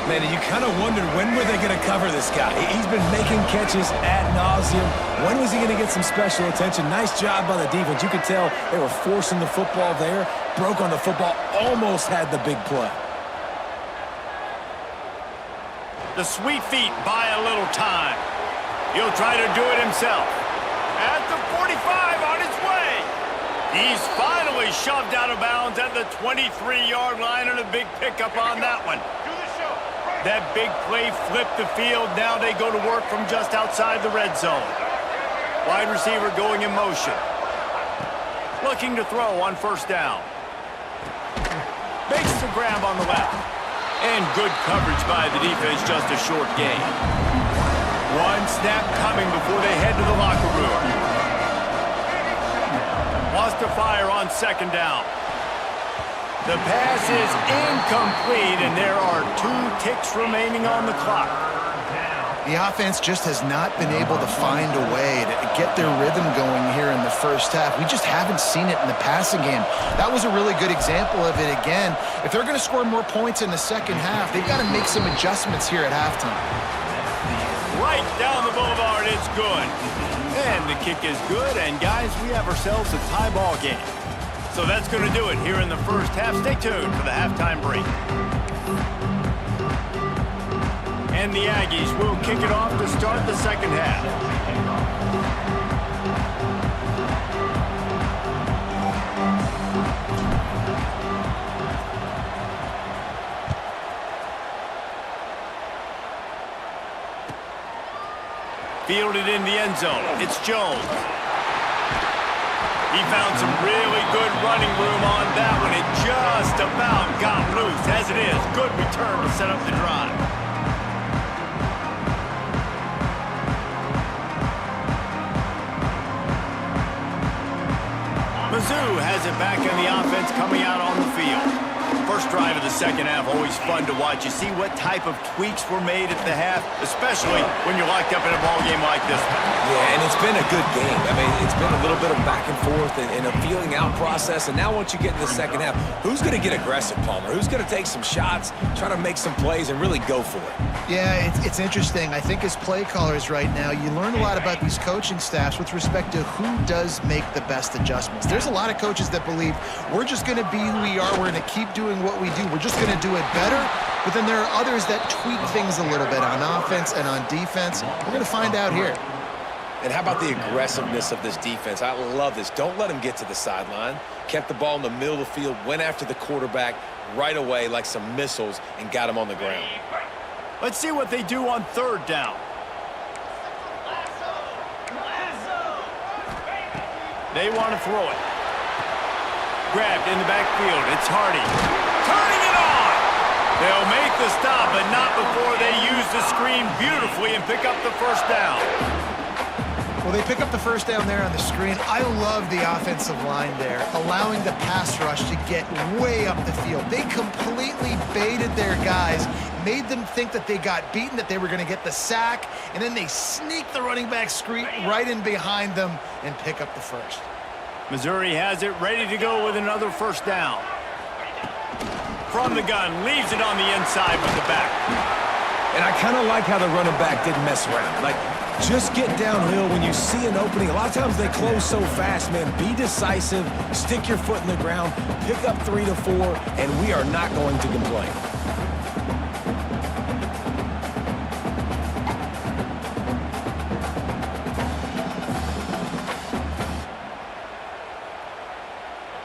Man, you kind of wondered when were they going to cover this guy. He's been making catches ad nauseum. When was he going to get some special attention? Nice job by the defense. You could tell they were forcing the football there. Broke on the football. Almost had the big play. The sweet feet buy a little time. He'll try to do it himself. At the 45 on his way. He's finally shoved out of bounds at the 23-yard line, and a big pickup on that one. That big play flipped the field. Now they go to work from just outside the red zone. Wide receiver going in motion. Looking to throw on 1st down. Makes the grab on the left. And good coverage by the defense, just a short gain. One snap coming before they head to the locker room. Wants to fire on 2nd down. The pass is incomplete, and there are 2 ticks remaining on the clock. The offense just has not been able to find a way to get their rhythm going here in the first half. We just haven't seen it in the passing game. That was a really good example of it again. If they're going to score more points in the second half, they've got to make some adjustments here at halftime. Right down the boulevard, it's good. And the kick is good, and guys, we have ourselves a tie ball game. So that's going to do it here in the first half. Stay tuned for the halftime break. And the Aggies will kick it off to start the second half. Fielded in the end zone. It's Jones. He found some really good running room on that one. It just about got loose. As it is, good return to set up the drive. Mizzou has it back in the offense coming out on the field. First drive of the second half, always fun to watch. You see what type of tweaks were made at the half, especially when you're locked up in a ball game like this one. Yeah, and it's been a good game. I mean, it's been a little bit of back and forth and a feeling out process. And now once you get in the second half, who's going to get aggressive, Palmer? Who's going to take some shots, try to make some plays, and really go for it? Yeah, it's interesting. I think as play callers right now, you learn a lot about these coaching staffs with respect to who does make the best adjustments. There's a lot of coaches that believe we're just going to be who we are. We're going to keep doing what we do. We're just going to do it better but then there are others that tweak things a little bit on offense and on defense. We're going to find out here. And how about the aggressiveness of this defense? I love this. Don't let them get to the sideline. Kept the ball in the middle of the field, went after the quarterback right away like some missiles and got him on the ground. Let's see what they do on third down. They want to throw it. Grabbed in the backfield. It's Hardy. Turning it on! They'll make the stop, but not before they use the screen beautifully and pick up the first down. Well, they pick up the first down there on the screen. I love the offensive line there, allowing the pass rush to get way up the field. They completely baited their guys, made them think that they got beaten, that they were going to get the sack, and then they sneak the running back screen right in behind them and pick up the first. Missouri has it ready to go with another first down. From the gun, leaves it on the inside with the back. And I kind of like how the running back didn't mess around. Like, just get downhill when you see an opening. A lot of times they close so fast, man. Be decisive, stick your foot in the ground, pick up 3 to 4, and we are not going to complain.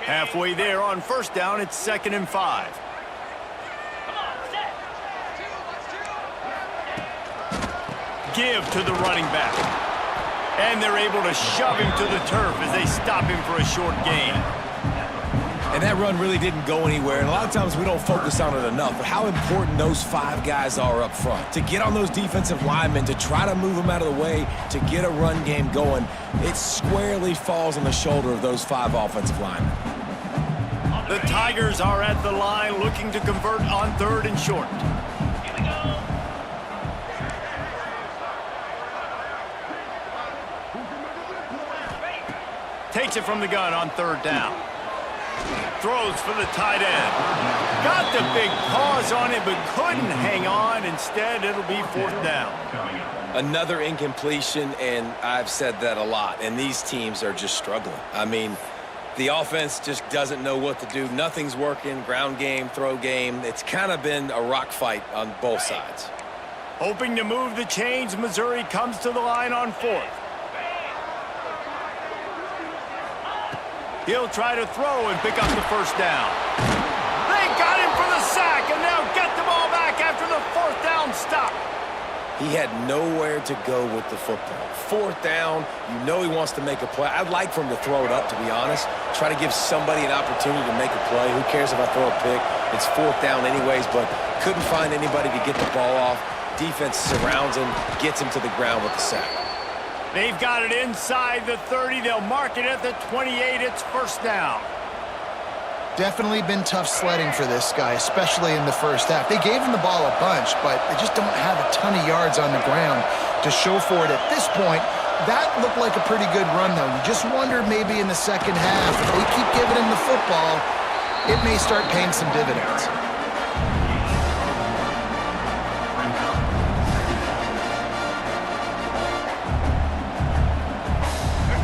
Halfway there on first down, it's 2nd and 5. Give to the running back. And they're able to shove him to the turf as they stop him for a short gain. And that run really didn't go anywhere. And a lot of times we don't focus on it enough, but how important those 5 guys are up front. To get on those defensive linemen, to try to move them out of the way, to get a run game going, it squarely falls on the shoulder of those 5 offensive linemen. The Tigers are at the line looking to convert on 3rd and short. Takes it from the gun on 3rd down. Throws for the tight end. Got the big paws on it, but couldn't hang on. Instead, it'll be 4th down. Another incompletion, and I've said that a lot, and these teams are just struggling. I mean, the offense just doesn't know what to do. Nothing's working, ground game, throw game. It's kind of been a rock fight on both sides. Hoping to move the chains, Missouri comes to the line on 4th. He'll try to throw and pick up the first down. They got him for the sack, and they'll get the ball back after the 4th down stop. He had nowhere to go with the football. 4th down, you know he wants to make a play. I'd like for him to throw it up, to be honest. Try to give somebody an opportunity to make a play. Who cares if I throw a pick? It's 4th down anyways, but couldn't find anybody to get the ball off. Defense surrounds him, gets him to the ground with the sack. They've got it inside the 30. They'll mark it at the 28. It's 1st down. Definitely been tough sledding for this guy, especially in the first half. They gave him the ball a bunch, but they just don't have a ton of yards on the ground to show for it at this point. That looked like a pretty good run, though. You just wonder maybe in the second half, if they keep giving him the football, it may start paying some dividends.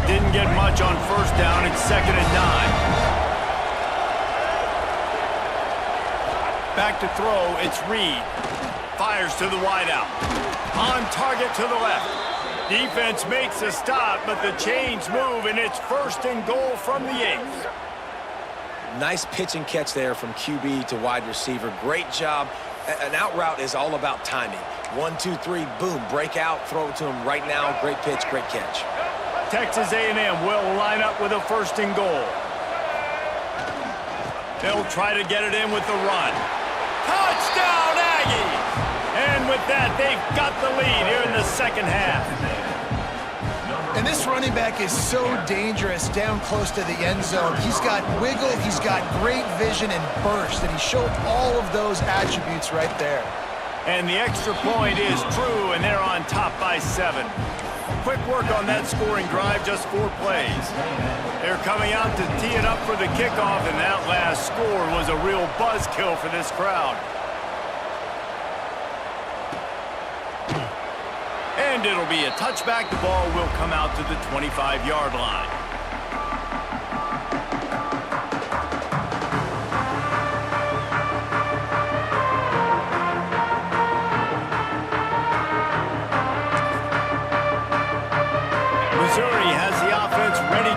Didn't get much on 1st down. It's 2nd and 9. Back to throw, it's Reed. Fires to the wideout. On target to the left. Defense makes a stop, but the chains move, and it's 1st and goal from the 8th. Nice pitch and catch there from QB to wide receiver. Great job. An out route is all about timing. 1, 2, 3, boom, break out, throw it to him right now. Great pitch, great catch. Texas A&M will line up with a 1st and goal. They'll try to get it in with the run. Touchdown, Aggies! And with that, they've got the lead here in the second half. And this running back is so dangerous down close to the end zone. He's got wiggle, he's got great vision and burst, and he showed all of those attributes right there. And the extra point is true, and they're on top by 7. Quick work on that scoring drive, just 4 plays. They're coming out to tee it up for the kickoff, and that last score was a real buzzkill for this crowd. And it'll be a touchback. The ball will come out to the 25-yard line.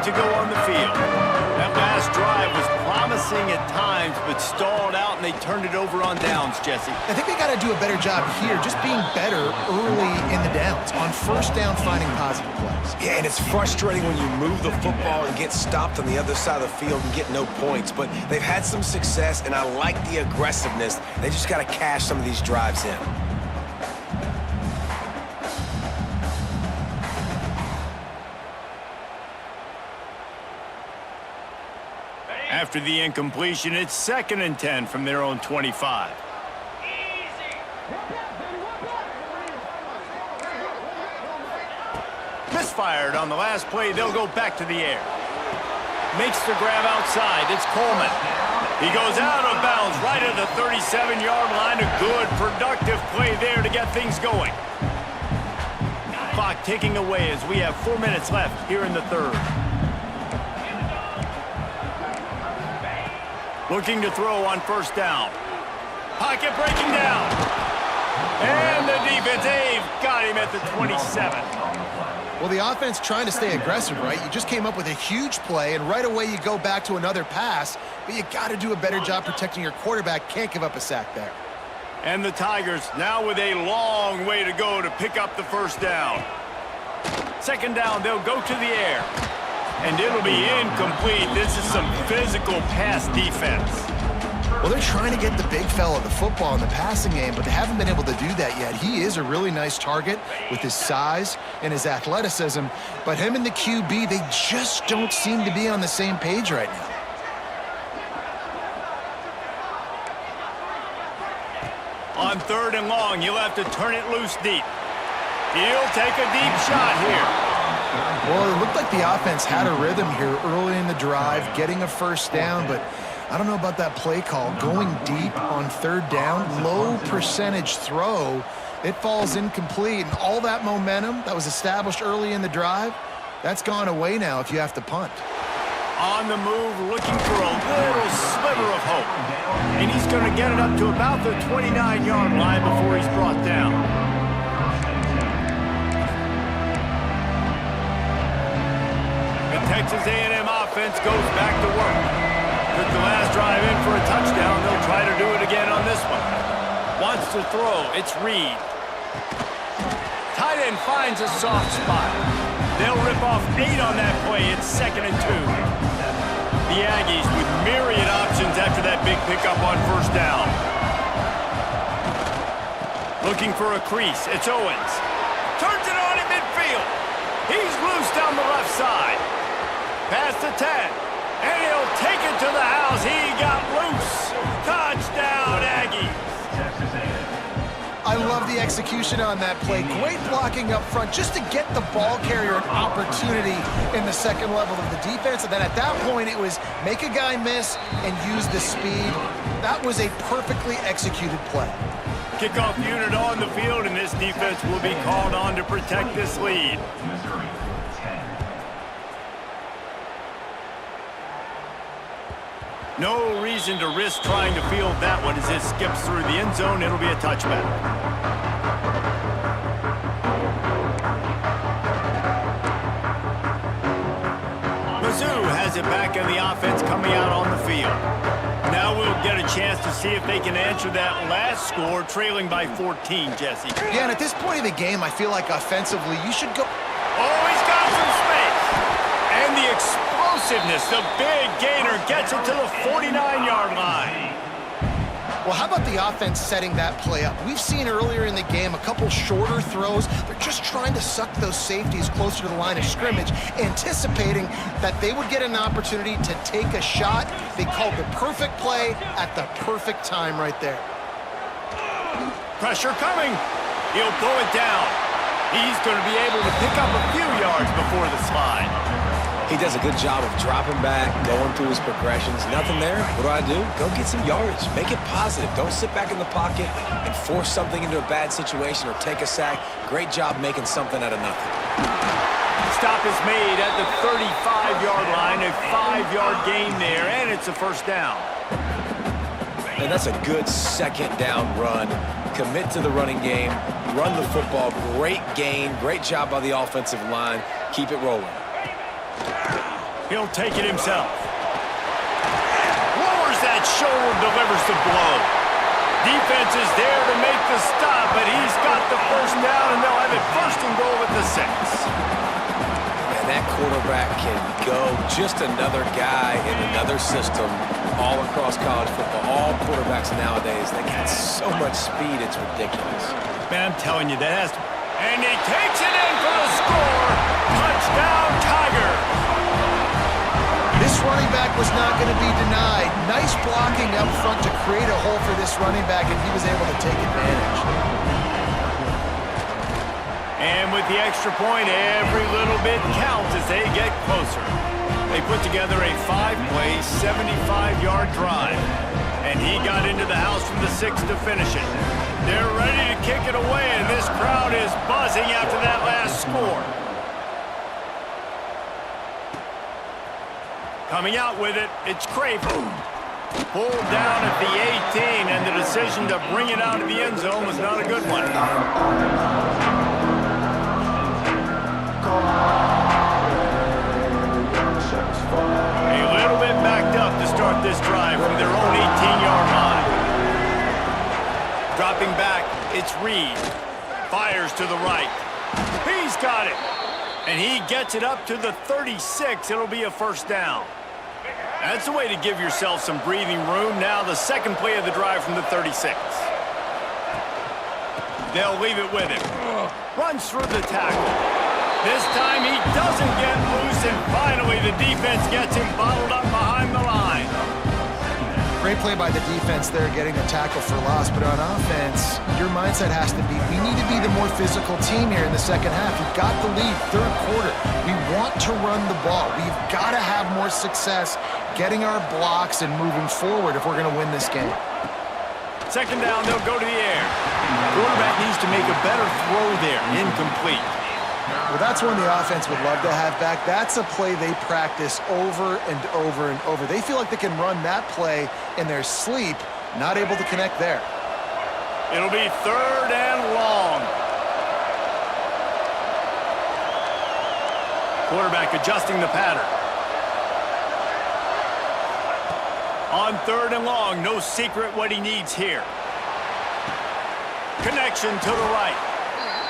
to go on the field. That last drive was promising at times, but stalled out, and they turned it over on downs, Jesse. I think they got to do a better job here, just being better early in the downs, on first down, finding positive plays. Yeah, and it's frustrating when you move the football and get stopped on the other side of the field and get no points, but they've had some success, and I like the aggressiveness. They just got to cash some of these drives in. After the incompletion, it's 2nd and 10 from their own 25. Misfired on the last play. They'll go back to the air. Makes the grab outside. It's Coleman. He goes out of bounds right at the 37-yard line. A good, productive play there to get things going. Clock ticking away as we have 4 minutes left here in the third. Looking to throw on first down. Pocket breaking down. And the defense, they've got him at the 27. Well, the offense trying to stay aggressive, right? You just came up with a huge play, and right away you go back to another pass, but you got to do a better job protecting your quarterback. Can't give up a sack there. And the Tigers now with a long way to go to pick up the first down. 2nd down, they'll go to the air. And it'll be incomplete. This is some physical pass defense. Well, they're trying to get the big fella the football in the passing game, but they haven't been able to do that yet. He is a really nice target with his size and his athleticism, but him and the QB, they just don't seem to be on the same page right now. On 3rd and long, you'll have to turn it loose deep. He'll take a deep shot here. Well, it looked like the offense had a rhythm here early in the drive, getting a first down, but I don't know about that play call. Going deep on 3rd down, low percentage throw, it falls incomplete, and all that momentum that was established early in the drive, that's gone away now if you have to punt. On the move, looking for a little sliver of hope. And he's going to get it up to about the 29-yard line before he's brought down. Texas A&M offense goes back to work. Took the last drive in for a touchdown. They'll try to do it again on this one. Wants to throw. It's Reed. Tight end finds a soft spot. They'll rip off 8 on that play. It's 2nd and 2. The Aggies with myriad options after that big pickup on first down. Looking for a crease. It's Owens. Turns it on in midfield. He's loose down the left side. Past the 10, and he'll take it to the house. He got loose. Touchdown, Aggies. I love the execution on that play. Great blocking up front just to get the ball carrier an opportunity in the second level of the defense. And then at that point, it was make a guy miss and use the speed. That was a perfectly executed play. Kickoff unit on the field, and this defense will be called on to protect this lead. No reason to risk trying to field that one as it skips through the end zone. It'll be a touchback. Mizzou has it back in the offense coming out on the field. Now we'll get a chance to see if they can answer that last score, trailing by 14, Jesse. Yeah, and at this point of the game, I feel like offensively, you should go... Oh, he's got some space. And the explosiveness, the big gainer gets it to the 49-yard line. Well, how about the offense setting that play up? We've seen earlier in the game a couple shorter throws. They're just trying to suck those safeties closer to the line of scrimmage, anticipating that they would get an opportunity to take a shot. They called the perfect play at the perfect time right there. Pressure coming. He'll pull it down. He's going to be able to pick up a few yards before the slide. He does a good job of dropping back, going through his progressions. Nothing there. What do? Go get some yardage. Make it positive. Don't sit back in the pocket and force something into a bad situation or take a sack. Great job making something out of nothing. Stop is made at the 35-yard line. A 5-yard gain there, and it's a first down. And that's a good second down run. Commit to the running game. Run the football. Great gain. Great job by the offensive line. Keep it rolling. He'll take it himself. Lowers that shoulder, delivers the blow. Defense is there to make the stop, but he's got the first down, and they'll have it first and goal at the 6. And that quarterback can go. Just another guy in another system all across college football. All quarterbacks nowadays, they got so much speed, it's ridiculous. Man, I'm telling you, that has to... And he takes it in for the score. Touchdown, Tiger. This running back was not going to be denied. Nice blocking up front to create a hole for this running back, and he was able to take advantage. And with the extra point, every little bit counts as they get closer. They put together a 5-play, 75-yard drive. And he got into the house from the 6 to finish it. They're ready to kick it away, and this crowd is buzzing after that last score. Coming out with it, it's Craven. Pulled down at the 18, and the decision to bring it out of the end zone was not a good one. A little bit backed up to start this drive from their own 18-yard line. Dropping back, it's Reed. Fires to the right. He's got it. And he gets it up to the 36. It'll be a first down. That's the way to give yourself some breathing room. Now the second play of the drive from the 36. They'll leave it with him. Runs through the tackle. This time he doesn't get loose, and finally the defense gets him bottled up behind the line. Great play by the defense there, getting the tackle for loss. But on offense, your mindset has to be, we need to be the more physical team here in the second half. We've got the lead, third quarter. We want to run the ball. We've got to have more success getting our blocks and moving forward if we're going to win this game. Second down, they'll go to the air. Quarterback needs to make a better throw there. Incomplete. Well, that's one the offense would love to have back. That's a play they practice over and over and over. They feel like they can run that play in their sleep, not able to connect there. It'll be third and long. Quarterback adjusting the pattern. On third and long, no secret what he needs here. Connection to the right.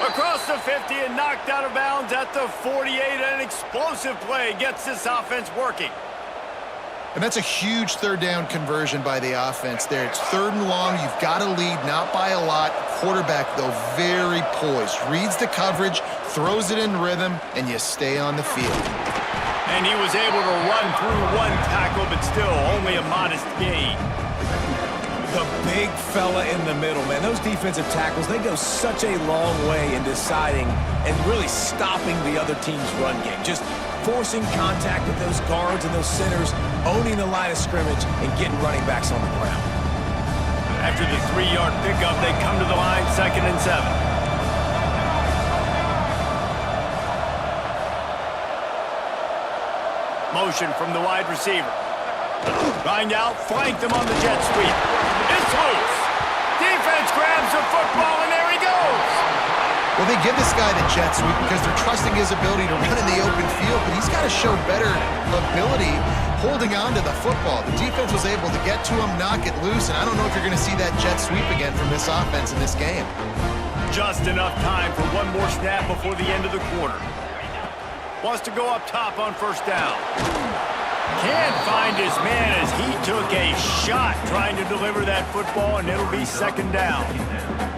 Across the 50 and knocked out of bounds at the 48. An explosive play gets this offense working. And that's a huge third down conversion by the offense there. It's third and long. You've got to lead, not by a lot. Quarterback, though, very poised. Reads the coverage, throws it in rhythm, and you stay on the field. And he was able to run through one tackle, but still only a modest gain. The big fella in the middle, man. Those defensive tackles, they go such a long way in deciding and really stopping the other team's run game. Just forcing contact with those guards and those centers, owning the line of scrimmage, and getting running backs on the ground. After the 3-yard pickup, they come to the line, 2nd and 7. Motion from the wide receiver. Grind out, flanked him on the jet sweep. It's loose. Defense grabs the football, and there he goes. Well, they give this guy the jet sweep because they're trusting his ability to run in the open field, but he's got to show better ability holding on to the football. The defense was able to get to him, knock it loose, and I don't know if you're going to see that jet sweep again from this offense in this game. Just enough time for one more snap before the end of the quarter. Wants to go up top on first down. Can't find his man as he took a shot trying to deliver that football, and it'll be 2nd down.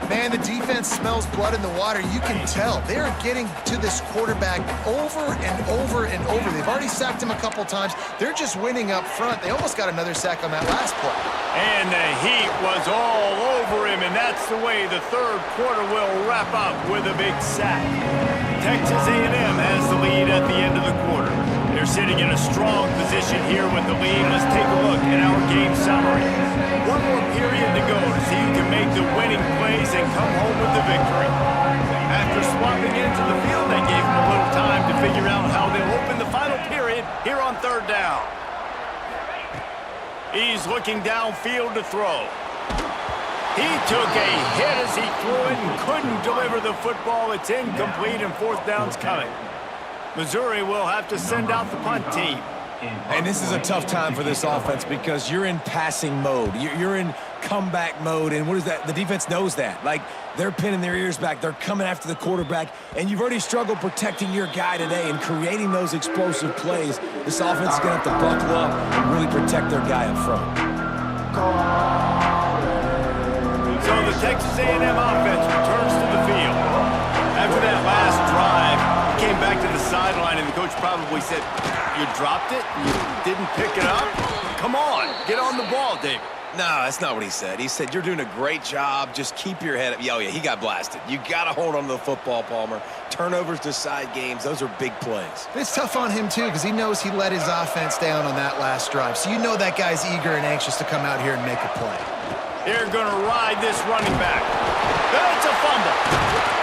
Man, the defense smells blood in the water. You can tell. They're getting to this quarterback over and over and over. They've already sacked him a couple times. They're just winning up front. They almost got another sack on that last play. And the heat was all over him, and that's the way the third quarter will wrap up with a big sack. Texas A&M has the lead at the end of the quarter. They're sitting in a strong position here with the lead. Let's take a look at our game summary. One more period to go to see who can make the winning plays and come home with the victory. After swapping into the field, they gave him a little time to figure out how they'll open the final period here on third down. He's looking downfield to throw. He took a hit as he threw it and couldn't deliver the football. It's incomplete, and fourth down's coming. Missouri will have to send out the punt team. And this is a tough time for this offense because you're in passing mode. You're in comeback mode, and what is that? The defense knows that. Like, they're pinning their ears back. They're coming after the quarterback, and you've already struggled protecting your guy today and creating those explosive plays. This offense is going to have to buckle up and really protect their guy up front. So the Texas A&M offense returns to the field. After that last drive, he came back to the sideline, and the coach probably said, "You dropped it? You didn't pick it up? Come on, get on the ball, David." No, that's not what he said. He said, "You're doing a great job. Just keep your head up." Oh, yeah, he got blasted. You got to hold on to the football, Palmer. Turnovers decide games. Those are big plays. It's tough on him, too, because he knows he let his offense down on that last drive. So you know that guy's eager and anxious to come out here and make a play. They're going to ride this running back. That's a fumble.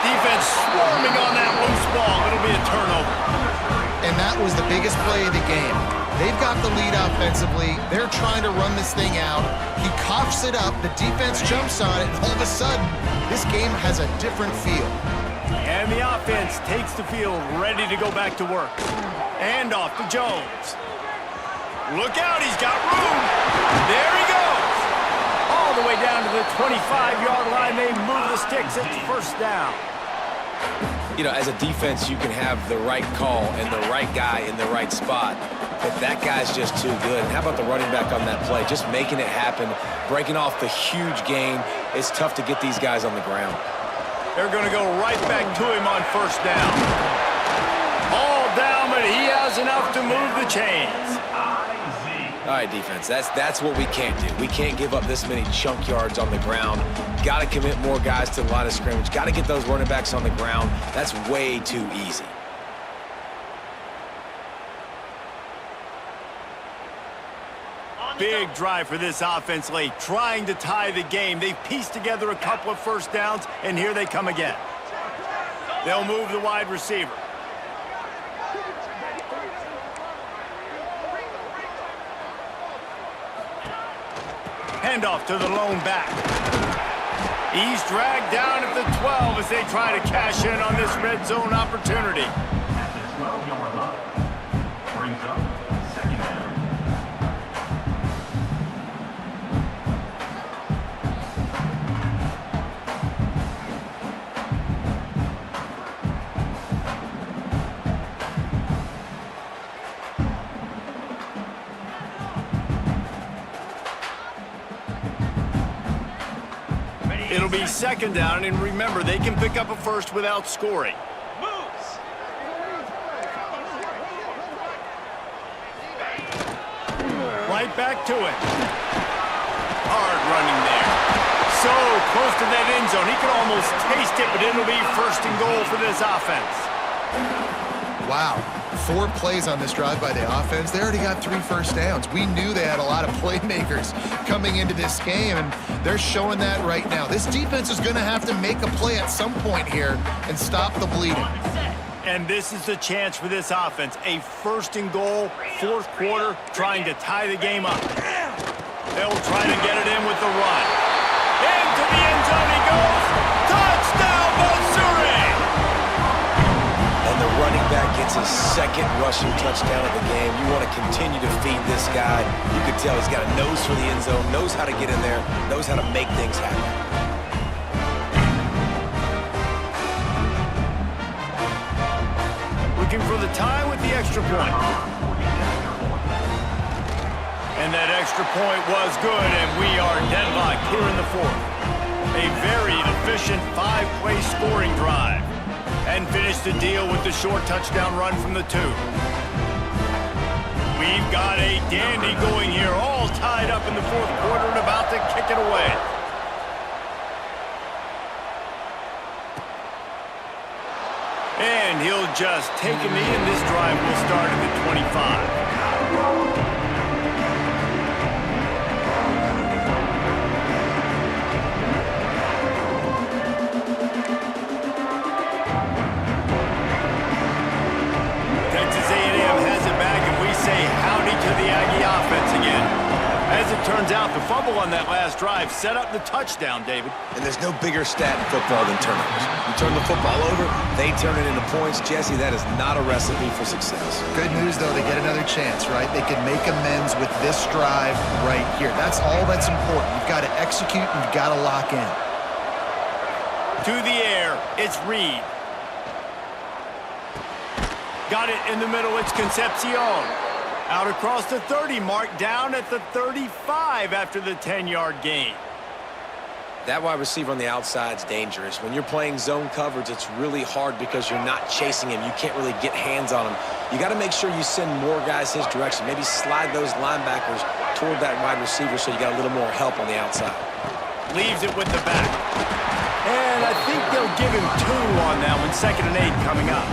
Defense swarming on that loose ball. It'll be a turnover. And that was the biggest play of the game. They've got the lead offensively. They're trying to run this thing out. He coughs it up. The defense jumps on it. And all of a sudden, this game has a different feel. And the offense takes the field, ready to go back to work. And off to Jones. Look out, he's got room. There he goes. All the way down to the 25-yard line. They move the sticks. It's first down. You know, as a defense, you can have the right call and the right guy in the right spot, but that guy's just too good. And how about the running back on that play? Just making it happen, breaking off the huge gain. It's tough to get these guys on the ground. They're going to go right back to him on first down. All down, but he has enough to move the chains. All right, defense, that's what we can't do. We can't give up this many chunk yards on the ground. Got to commit more guys to the line of scrimmage. Got to get those running backs on the ground. That's way too easy. Big drive for this offense late, trying to tie the game. They've pieced together a couple of first downs, and here they come again. They'll move the wide receiver. Handoff to the lone back. He's dragged down at the 12 as they try to cash in on this red zone opportunity. At the 12-yard line, brings up second down. It'll be second down, and remember, they can pick up a first without scoring. Right back to it. Hard running there. So close to that end zone. He could almost taste it, but it'll be first and goal for this offense. Wow. 4 plays on this drive by the offense. They already got 3 first downs. We knew they had a lot of playmakers coming into this game, and they're showing that right now. This defense is going to have to make a play at some point here and stop the bleeding. And this is the chance for this offense. A first and goal, fourth quarter, trying to tie the game up. They'll try to get it in with the run. Into the end zone he goes. Touchdown, Missouri! And the running back gets his second rushing touchdown of the game. You want to continue to feed this guy. You can tell he's got a nose for the end zone, knows how to get in there, knows how to make things happen. Looking for the tie with the extra point. And that extra point was good, and we are deadlocked here in the fourth. A very efficient 5-play scoring drive. And finish the deal with the short touchdown run from the 2. We've got a dandy going here, all tied up in the fourth quarter and about to kick it away. And he'll just take a knee, and this drive will start at the 25. Texas A&M has it back, and we say howdy to the Aggie offense again. As it turns out. The fumble on that last drive set up the touchdown, David. And there's no bigger stat in football than turnovers. You turn the football over, they turn it into points. Jesse, that is not a recipe for success. Good news, though, they get another chance, right? They can make amends with this drive right here. That's all that's important. You've got to execute and you've got to lock in. To the air, it's Reed. Got it in the middle, it's Concepcion. Out across the 30 mark, down at the 35 after the 10-yard gain. That wide receiver on the outside is dangerous. When you're playing zone coverage, it's really hard because you're not chasing him. You can't really get hands on him. You got to make sure you send more guys his direction. Maybe slide those linebackers toward that wide receiver so you got a little more help on the outside. Leaves it with the back. And I think they'll give him 2 on that one. 2nd and 8 coming up.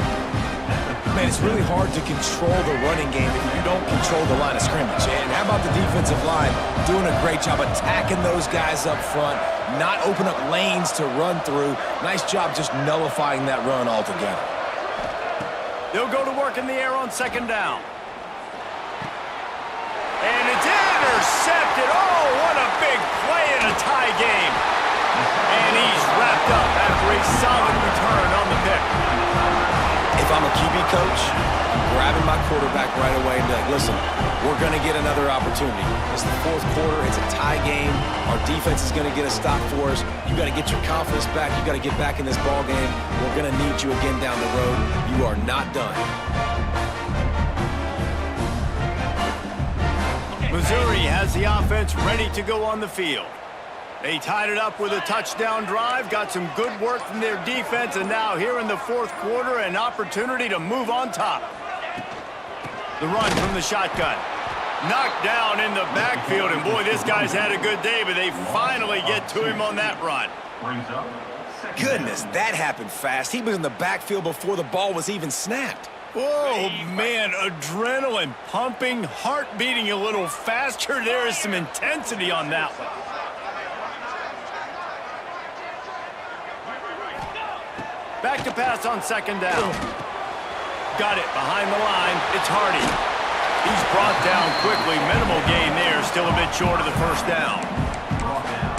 Man, it's really hard to control the running game if you don't control the line of scrimmage. And how about the defensive line doing a great job attacking those guys up front, not open up lanes to run through. Nice job just nullifying that run altogether. They'll go to work in the air on 2nd down. And it's intercepted. Oh, what a big play in a tie game. And he's wrapped up after a solid return on the pick. If I'm a QB coach, I'm grabbing my quarterback right away and be like, listen, we're going to get another opportunity. It's the 4th quarter. It's a tie game. Our defense is going to get a stop for us. You got to get your confidence back. You got to get back in this ball game. We're going to need you again down the road. You are not done. Missouri has the offense ready to go on the field. They tied it up with a touchdown drive, got some good work from their defense, and now here in the 4th quarter, an opportunity to move on top. The run from the shotgun. Knocked down in the backfield, and boy, this guy's had a good day, but they finally get to him on that run. Brings up second Goodness, that happened fast. He was in the backfield before the ball was even snapped. Oh, man, adrenaline pumping, heart beating a little faster. There is some intensity on that one. Back to pass on 2nd down. Got it behind the line. It's Hardy. He's brought down quickly. Minimal gain there. Still a bit short of the 1st down.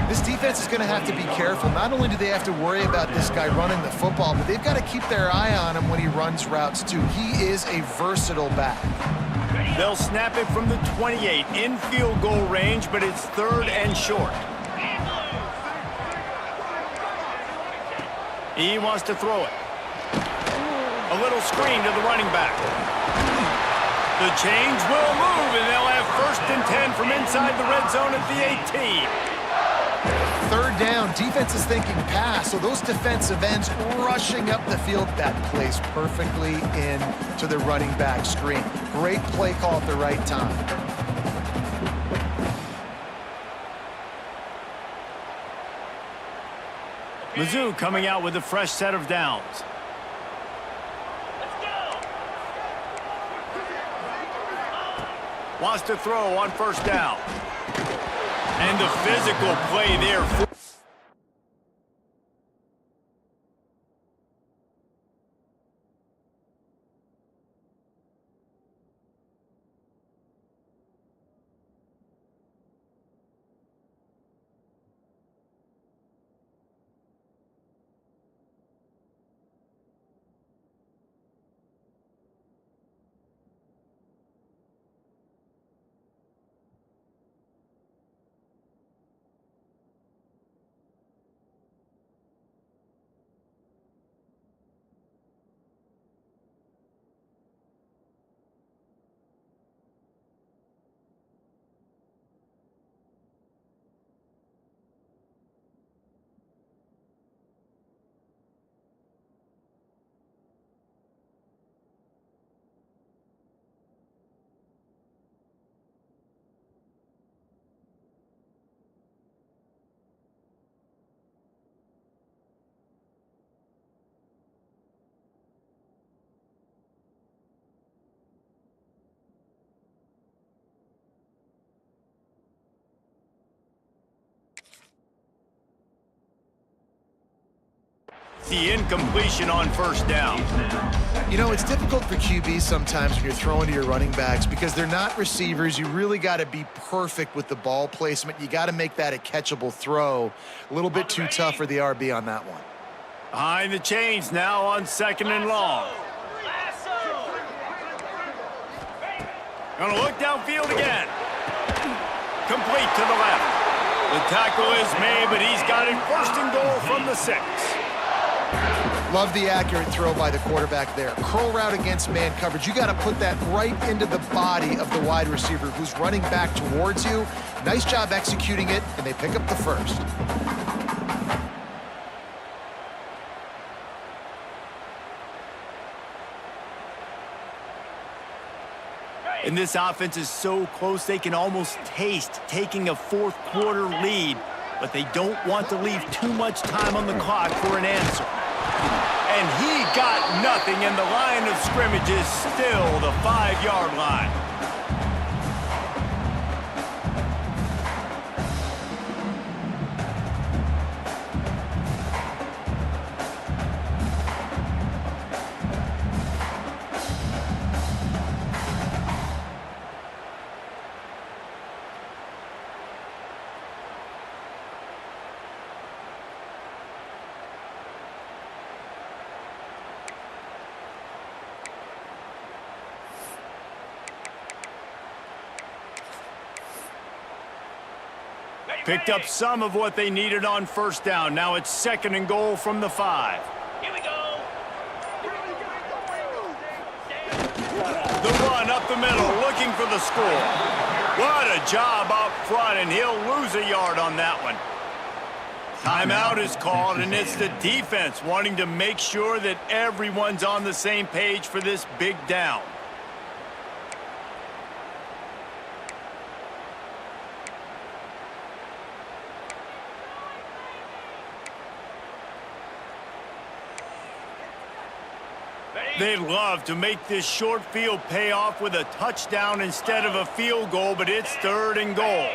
This defense is going to have to be careful. Not only do they have to worry about this guy running the football, but they've got to keep their eye on him when he runs routes, too. He is a versatile back. They'll snap it from the 28 in field goal range, but it's 3rd and short. He wants to throw it. A little screen to the running back. The chains will move, and they'll have 1st and 10 from inside the red zone at the 18. 3rd down, defense is thinking pass, so those defensive ends rushing up the field, that plays perfectly into the running back screen. Great play call at the right time. Mizzou coming out with a fresh set of downs. Wants to throw on 1st down. And the physical play there. The incompletion on first down. You know, it's difficult for QBs sometimes when you're throwing to your running backs because they're not receivers. You really got to be perfect with the ball placement. You got to make that a catchable throw. A little bit too tough for the RB on that one. Behind the chains now on 2nd and long. Gonna look downfield again. Complete to the left. The tackle is made, but he's got it 1st and goal from the 6. Love the accurate throw by the quarterback there. Curl route against man coverage. You got to put that right into the body of the wide receiver who's running back towards you. Nice job executing it, and they pick up the 1st. And this offense is so close they can almost taste taking a 4th quarter lead, but they don't want to leave too much time on the clock for an answer. And he got nothing, and the line of scrimmage is still the 5-yard line. Picked up some of what they needed on 1st down. Now it's 2nd and goal from the 5. Here we go. The run up the middle, looking for the score. What a job up front, and he'll lose a yard on that one. Timeout is called, and it's the defense wanting to make sure that everyone's on the same page for this big down. They'd love to make this short field pay off with a touchdown instead of a field goal, but it's 3rd and goal.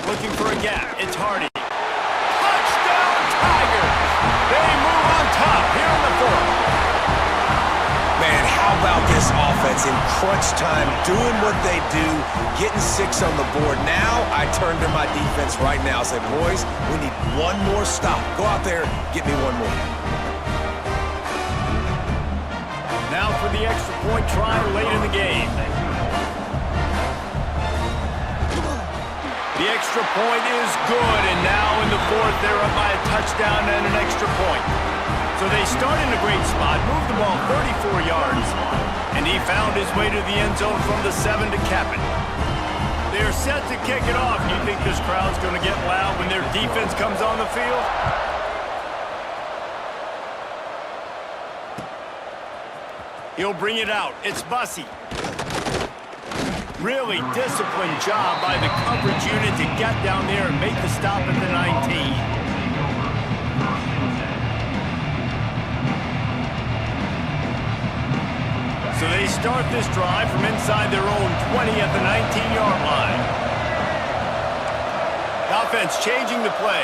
Looking for a gap. It's Hardy. Touchdown, Tigers! They move on top here in the 4th. Man, how about this offense in crunch time, doing what they do, getting 6 on the board. Now I turn to my defense right now and say, boys, we need one more stop. Go out there, get me one more. Now for the extra point try late in the game. The extra point is good, and now in the 4th, they're up by a touchdown and an extra point. So they start in a great spot, move the ball 34 yards, and he found his way to the end zone from the 7 to cap it. They're set to kick it off. Do you think this crowd's going to get loud when their defense comes on the field? He'll bring it out. It's Bussey. Really disciplined job by the coverage unit to get down there and make the stop at the 19. So they start this drive from inside their own 20 at the 19-yard line. Offense changing the play.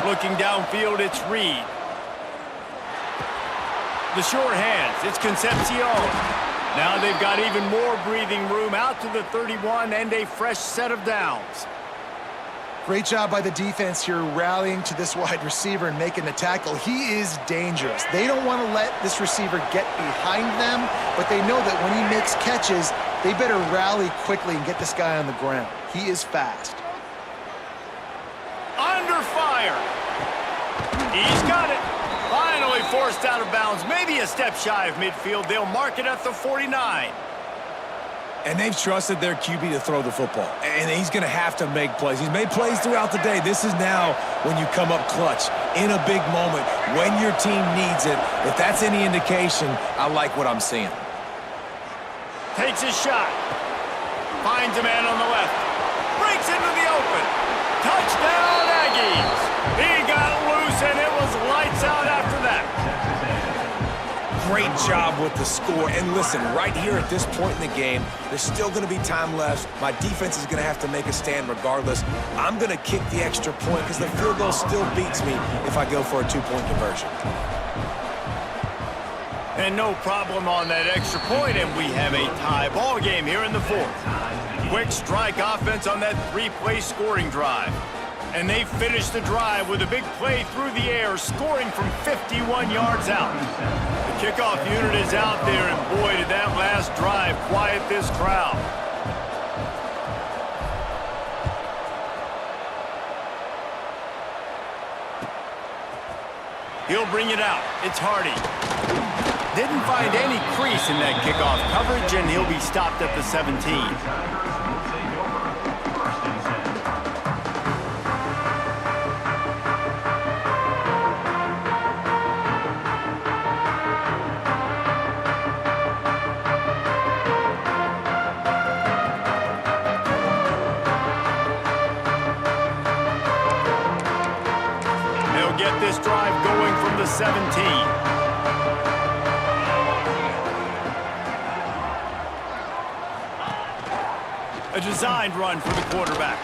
Looking downfield, it's Reed. The short hands, it's Concepcion. Now they've got even more breathing room out to the 31 and a fresh set of downs. Great job by the defense here rallying to this wide receiver and making the tackle. He is dangerous. They don't want to let this receiver get behind them, but they know that when he makes catches, they better rally quickly and get this guy on the ground. He is fast. Under fire. He's got it. Finally forced out of bounds. Maybe a step shy of midfield. They'll mark it at the 49. And they've trusted their QB to throw the football. And he's going to have to make plays. He's made plays throughout the day. This is now when you come up clutch in a big moment when your team needs it. If that's any indication, I like what I'm seeing. Takes a shot. Finds a man on the left. Breaks into the open. Touchdown, Aggies. He got loose, and it was lights out after that. Great job with the score. And listen, right here at this point in the game, there's still going to be time left. My defense is going to have to make a stand regardless. I'm going to kick the extra point because the field goal still beats me if I go for a two-point conversion. And no problem on that extra point, and we have a tie ball game here in the fourth. Quick strike offense on that three-play scoring drive. And they finish the drive with a big play through the air, scoring from 51 yards out. The kickoff unit is out there, and boy, did that last drive quiet this crowd. He'll bring it out. It's Hardy. Didn't find any crease in that kickoff coverage, and he'll be stopped at the 17. Get this drive going from the 17. A designed run for the quarterback.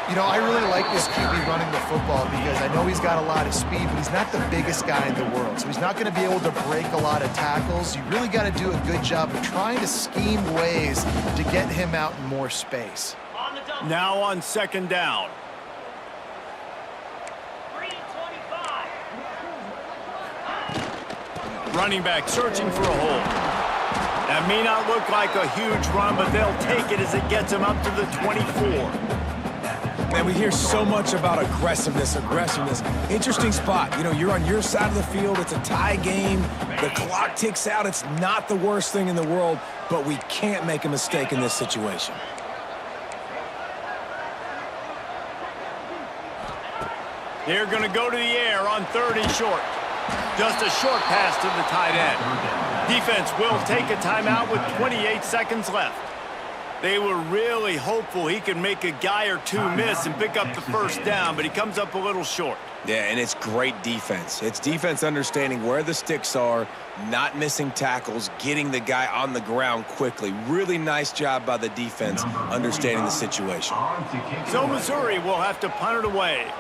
You know, I really like this QB running the football because I know he's got a lot of speed, but he's not the biggest guy in the world. So he's not going to be able to break a lot of tackles. You really got to do a good job of trying to scheme ways to get him out in more space. Now on second down. Running back searching for a hole. That may not look like a huge run, but they'll take it as it gets them up to the 24. Man, we hear so much about aggressiveness. Interesting spot. You know, you're on your side of the field. It's a tie game. The clock ticks out. It's not the worst thing in the world, but we can't make a mistake in this situation. They're going to go to the air on 3rd and short. Just a short pass to the tight end. Defense will take a timeout with 28 seconds left. They were really hopeful he could make a guy or two miss and pick up the first down, but he comes up a little short. Yeah, and it's great defense. It's defense understanding where the sticks are, not missing tackles, getting the guy on the ground quickly. Really nice job by the defense understanding the situation. So Missouri will have to punt it away.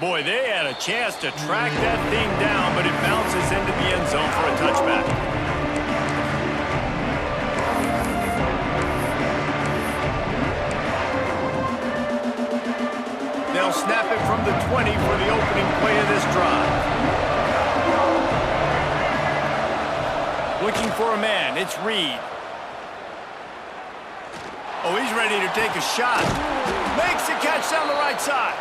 Boy, they had a chance to track that thing down, but it bounces into the end zone for a touchback. They'll snap it from the 20 for the opening play of this drive. Looking for a man, it's Reed. Oh, he's ready to take a shot. Makes the catch down the right side.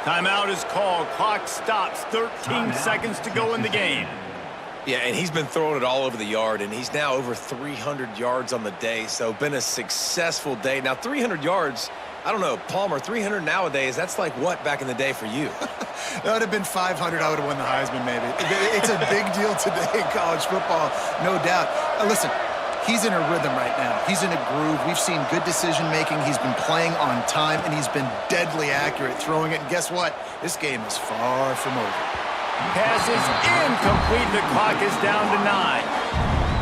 Timeout is called. Clock stops. 13 seconds to go in the game. Yeah, and he's been throwing it all over the yard, and he's now over 300 yards on the day, so been a successful day. Now, 300 yards, I don't know, Palmer, 300 nowadays, that's like what back in the day for you? That would have been 500. I would have won the Heisman, maybe. It's a big deal today in college football, no doubt. Listen. He's in a rhythm right now. He's in a groove. We've seen good decision-making. He's been playing on time, and he's been deadly accurate throwing it. And guess what? This game is far from over. Pass is incomplete. The clock is down to 9.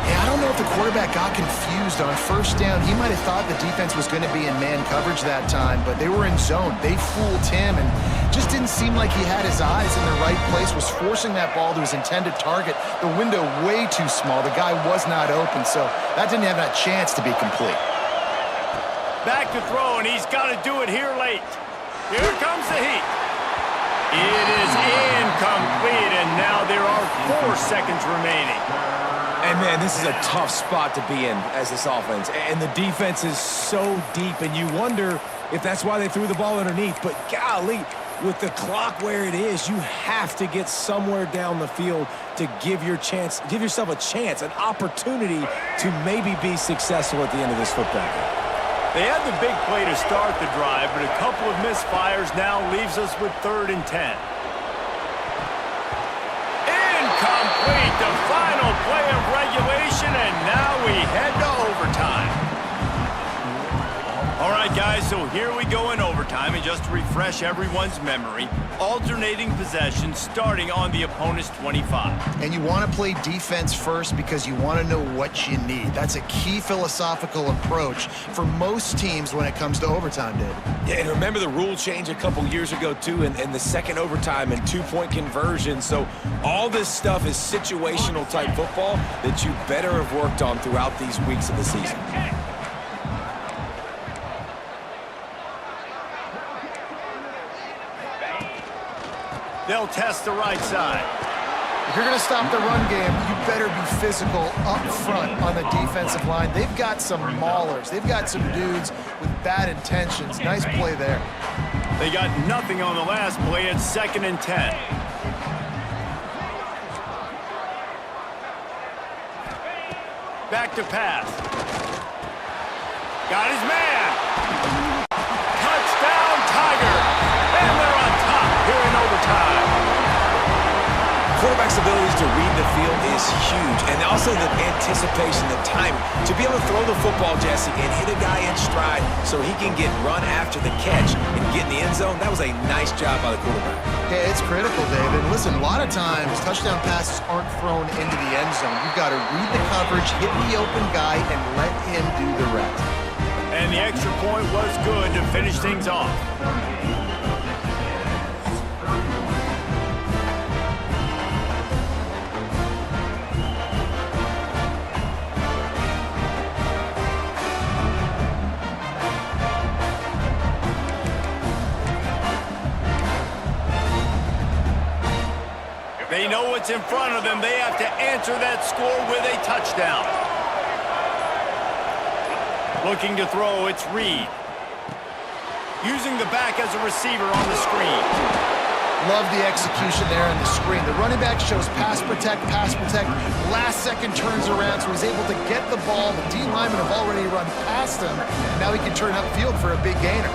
Yeah, I don't know if the quarterback got confused on first down. He might have thought the defense was going to be in man coverage that time, but they were in zone. They fooled him, and just didn't seem like he had his eyes in the right place, was forcing that ball to his intended target. The window way too small. The guy was not open, so that didn't have that chance to be complete. Back to throw, and he's got to do it here late. Here comes the heat. It is incomplete, and now there are 4 seconds remaining. And, man, this is a tough spot to be in as this offense. And the defense is so deep, and you wonder if that's why they threw the ball underneath. But, golly, with the clock where it is, you have to get somewhere down the field to give yourself a chance, an opportunity to maybe be successful at the end of this football game. They had the big play to start the drive, but a couple of misfires now leaves us with 3rd and 10. Incomplete, the final play of regulation, and now we head to overtime. All right, guys, so here we go in overtime. just to refresh everyone's memory. Alternating possession starting on the opponent's 25. And you want to play defense first because you want to know what you need. That's a key philosophical approach for most teams when it comes to overtime, David. Yeah, and remember the rule change a couple years ago, too, and the second overtime and two-point conversion. So all this stuff is situational type football that you better have worked on throughout these weeks of the season. They'll test the right side. If you're going to stop the run game, you better be physical up front on the defensive line. They've got some maulers. They've got some dudes with bad intentions. Nice play there. They got nothing on the last play. It's 2nd and 10. Back to pass. Got his man. Touchdown, Tigers. And they're on top here in overtime. Quarterback's abilities to read the field is huge, and also the anticipation, the timing. To be able to throw the football, Jesse, and hit a guy in stride so he can get run after the catch and get in the end zone, that was a nice job by the quarterback. Yeah, it's critical, David. Listen, a lot of times touchdown passes aren't thrown into the end zone. You've got to read the coverage, hit the open guy, and let him do the rest. And the extra point was good to finish things off. They know what's in front of them. They have to answer that score with a touchdown. Looking to throw, it's Reed. Using the back as a receiver on the screen. Love the execution there on the screen. The running back shows pass protect, pass protect. Last second turns around, so he's able to get the ball. The D linemen have already run past him. Now he can turn upfield for a big gainer.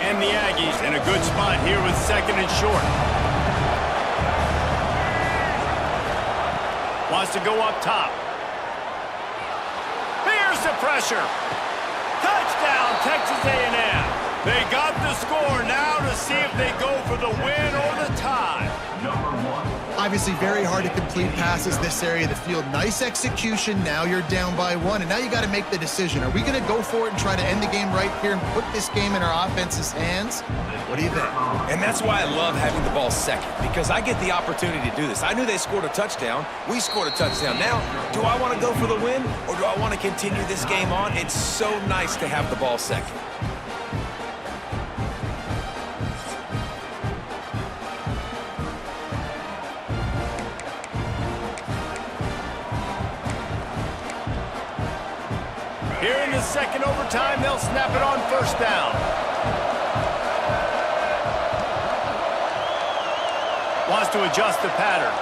And the Aggies in a good spot here with 2nd and short. Wants to go up top. Here's the pressure. Touchdown, Texas A&M. They got the score now to see if they go for the win or the tie. Obviously very hard to complete passes this area of the field. Nice execution. Now you're down by 1, and now you got to make the decision. Are we going to go for it and try to end the game right here and put this game in our offense's hands? What do you think? And that's why I love having the ball second, because I get the opportunity to do this. I knew they scored a touchdown. We scored a touchdown. Now, do I want to go for the win, or do I want to continue this game on? It's so nice to have the ball second. Here in the second overtime, they'll snap it on 1st down. Wants to adjust the pattern.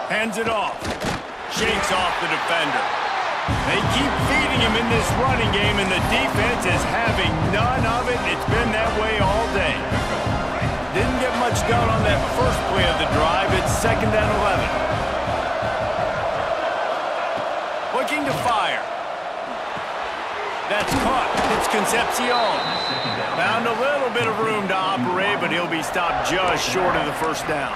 Hands it off. Shakes off the defender. They keep feeding him in this running game, and the defense is having none of it. It's been that way all day. Didn't get much done on that first play of the drive. It's 2nd and 11. Looking to fire. That's caught. It's Concepcion. Found a little bit of room to operate, but he'll be stopped just short of the 1st down.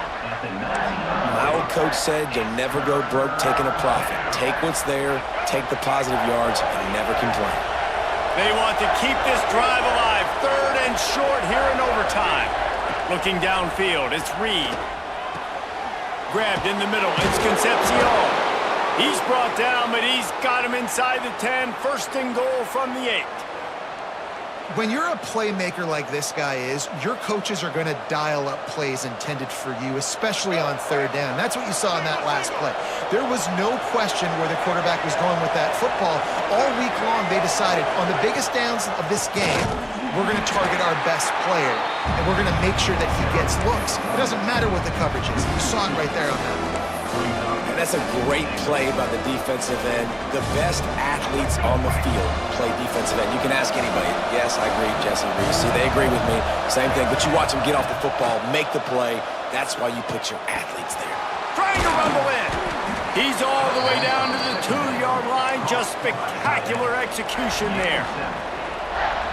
My old coach said you'll never go broke taking a profit. Take what's there, take the positive yards, and never complain. They want to keep this drive alive. 3rd and short here in overtime. Looking downfield, it's Reed. Grabbed in the middle, it's Concepcion. He's brought down, but he's got him inside the 10. 1st and goal from the 8. When you're a playmaker like this guy is, your coaches are going to dial up plays intended for you, especially on 3rd down. That's what you saw in that last play. There was no question where the quarterback was going with that football. All week long, they decided on the biggest downs of this game, we're going to target our best player, and we're going to make sure that he gets looks. It doesn't matter what the coverage is. You saw it right there on that one. And that's a great play by the defensive end. The best athletes on the field play defensive end. You can ask anybody. Yes, I agree, Jesse Reese. See, they agree with me. Same thing. But you watch them get off the football, make the play. That's why you put your athletes there. Trying to rumble in. He's all the way down to the 2-yard line. Just spectacular execution there.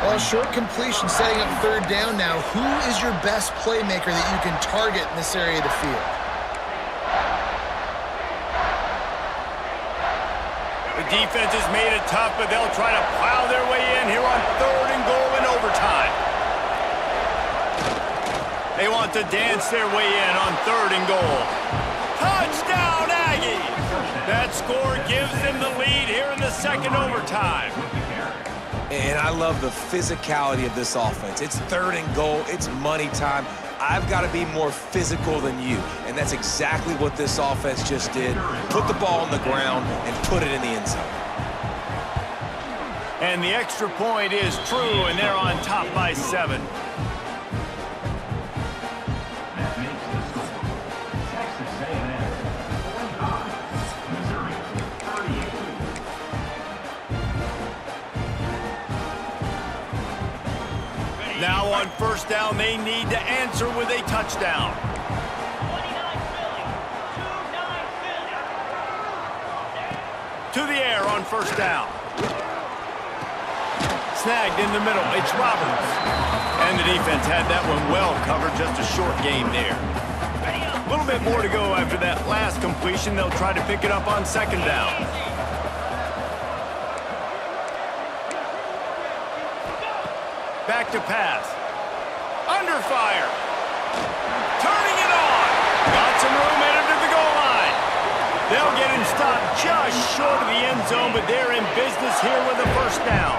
Well, short completion setting up third down now. Who is your best playmaker that you can target in this area of the field? The defense has made it tough, but they'll try to plow their way in here on 3rd and goal in overtime. They want to dance their way in on 3rd and goal. Touchdown, Aggies! That score gives them the lead here in the 2nd overtime. And I love the physicality of this offense. It's 3rd and goal. It's money time. I've got to be more physical than you. And that's exactly what this offense just did. Put the ball on the ground and put it in the end zone. And the extra point is true, and they're on top by 7. That makes the score. Texas A&M 45, Missouri 38. Now on 1st down, they need to answer with a touchdown. To the air on 1st down. Snagged in the middle. It's Roberts. And the defense had that one well covered. Just a short game there. A little bit more to go after that last completion. They'll try to pick it up on 2nd down. Back to pass. Under fire. Turning it on. Got some room headed to the goal line. They'll get him stopped just short of the end zone, but they're in business here with a 1st down.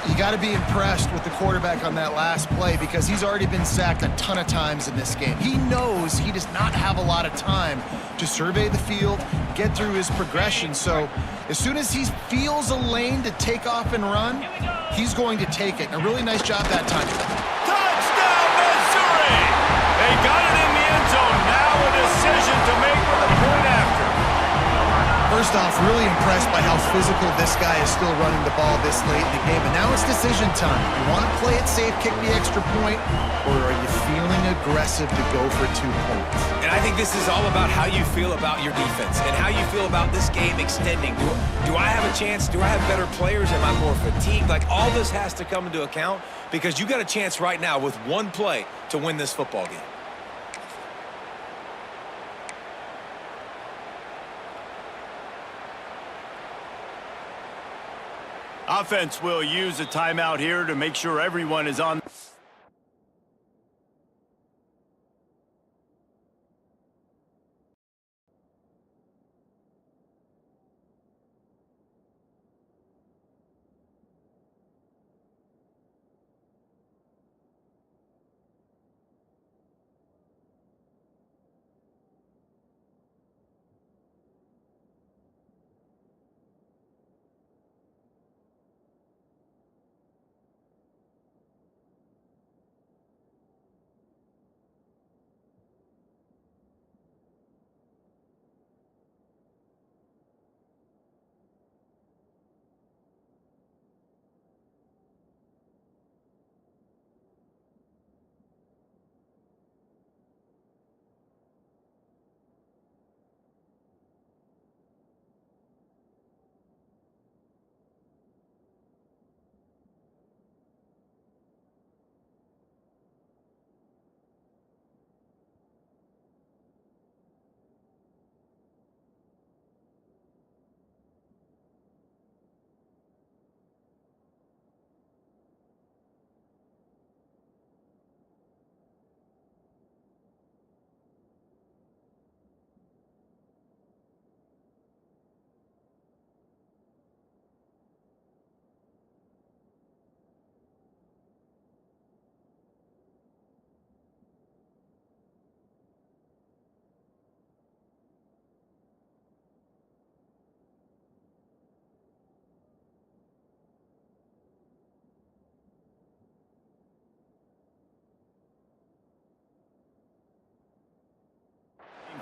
You got to be impressed with the quarterback on that last play because he's already been sacked a ton of times in this game. He knows he does not have a lot of time to survey the field, get through his progression. So as soon as he feels a lane to take off and run, he's going to take it. And a really nice job that time. Touchdown, Missouri! They got it in the end zone. Now a decision to make with a point after. First off, really impressed by how physical this guy is still running the ball this late in the game. And now it's decision time. You want to play it safe, kick the extra point, or are you feeling aggressive to go for 2 points? And I think this is all about how you feel about your defense and how you feel about this game extending. Do I have a chance? Do I have better players? Am I more fatigued? Like, all this has to come into account because you got a chance right now with one play to win this football game. Offense will use a timeout here to make sure everyone is on.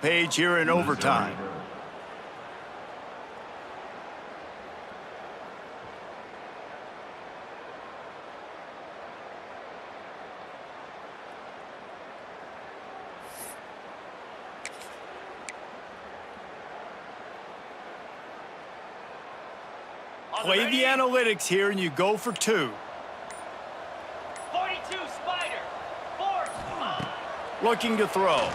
Page here in overtime. Play the analytics here, and you go for 2. 42 Spider. 4. Looking to throw.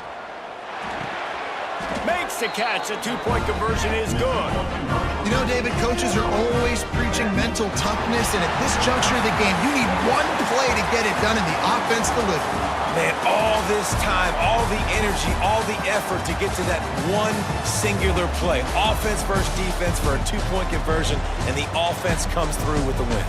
Makes the catch. The 2-point conversion is good. You know, David, coaches are always preaching mental toughness, and at this juncture of the game, you need one play to get it done, and the offense delivered. Man, all this time, all the energy, all the effort to get to that one singular play. Offense versus defense for a 2-point conversion, and the offense comes through with the win.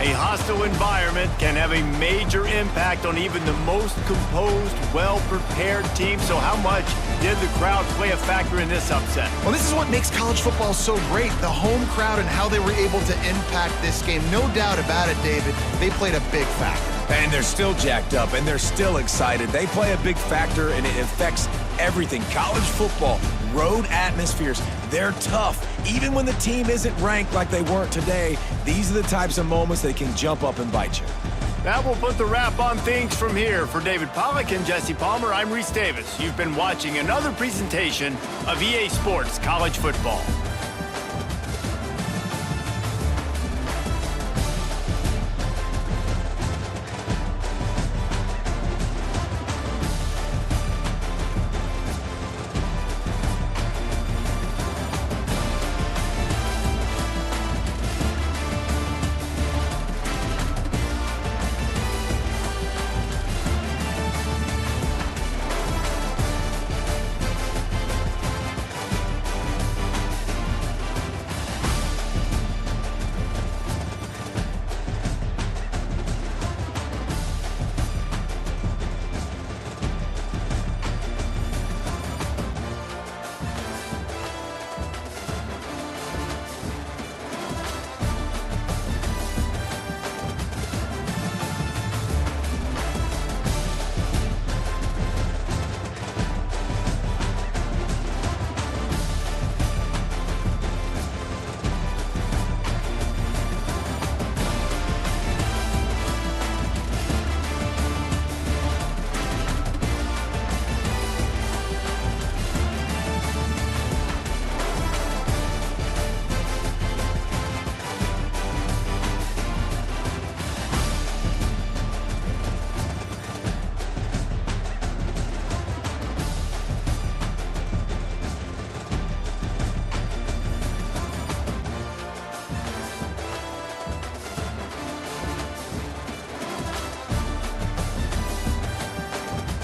A hostile environment can have a major impact on even the most composed, well-prepared team. So how much did the crowd play a factor in this upset? Well, this is what makes college football so great, the home crowd and how they were able to impact this game. No doubt about it, David, they played a big factor. And they're still jacked up, and they're still excited. They play a big factor, and it affects everything. College football, road atmospheres, they're tough. Even when the team isn't ranked like they weren't today, these are the types of moments that can jump up and bite you. That will put the wrap on things from here. For David Pollack and Jesse Palmer, I'm Reese Davis. You've been watching another presentation of EA Sports College Football.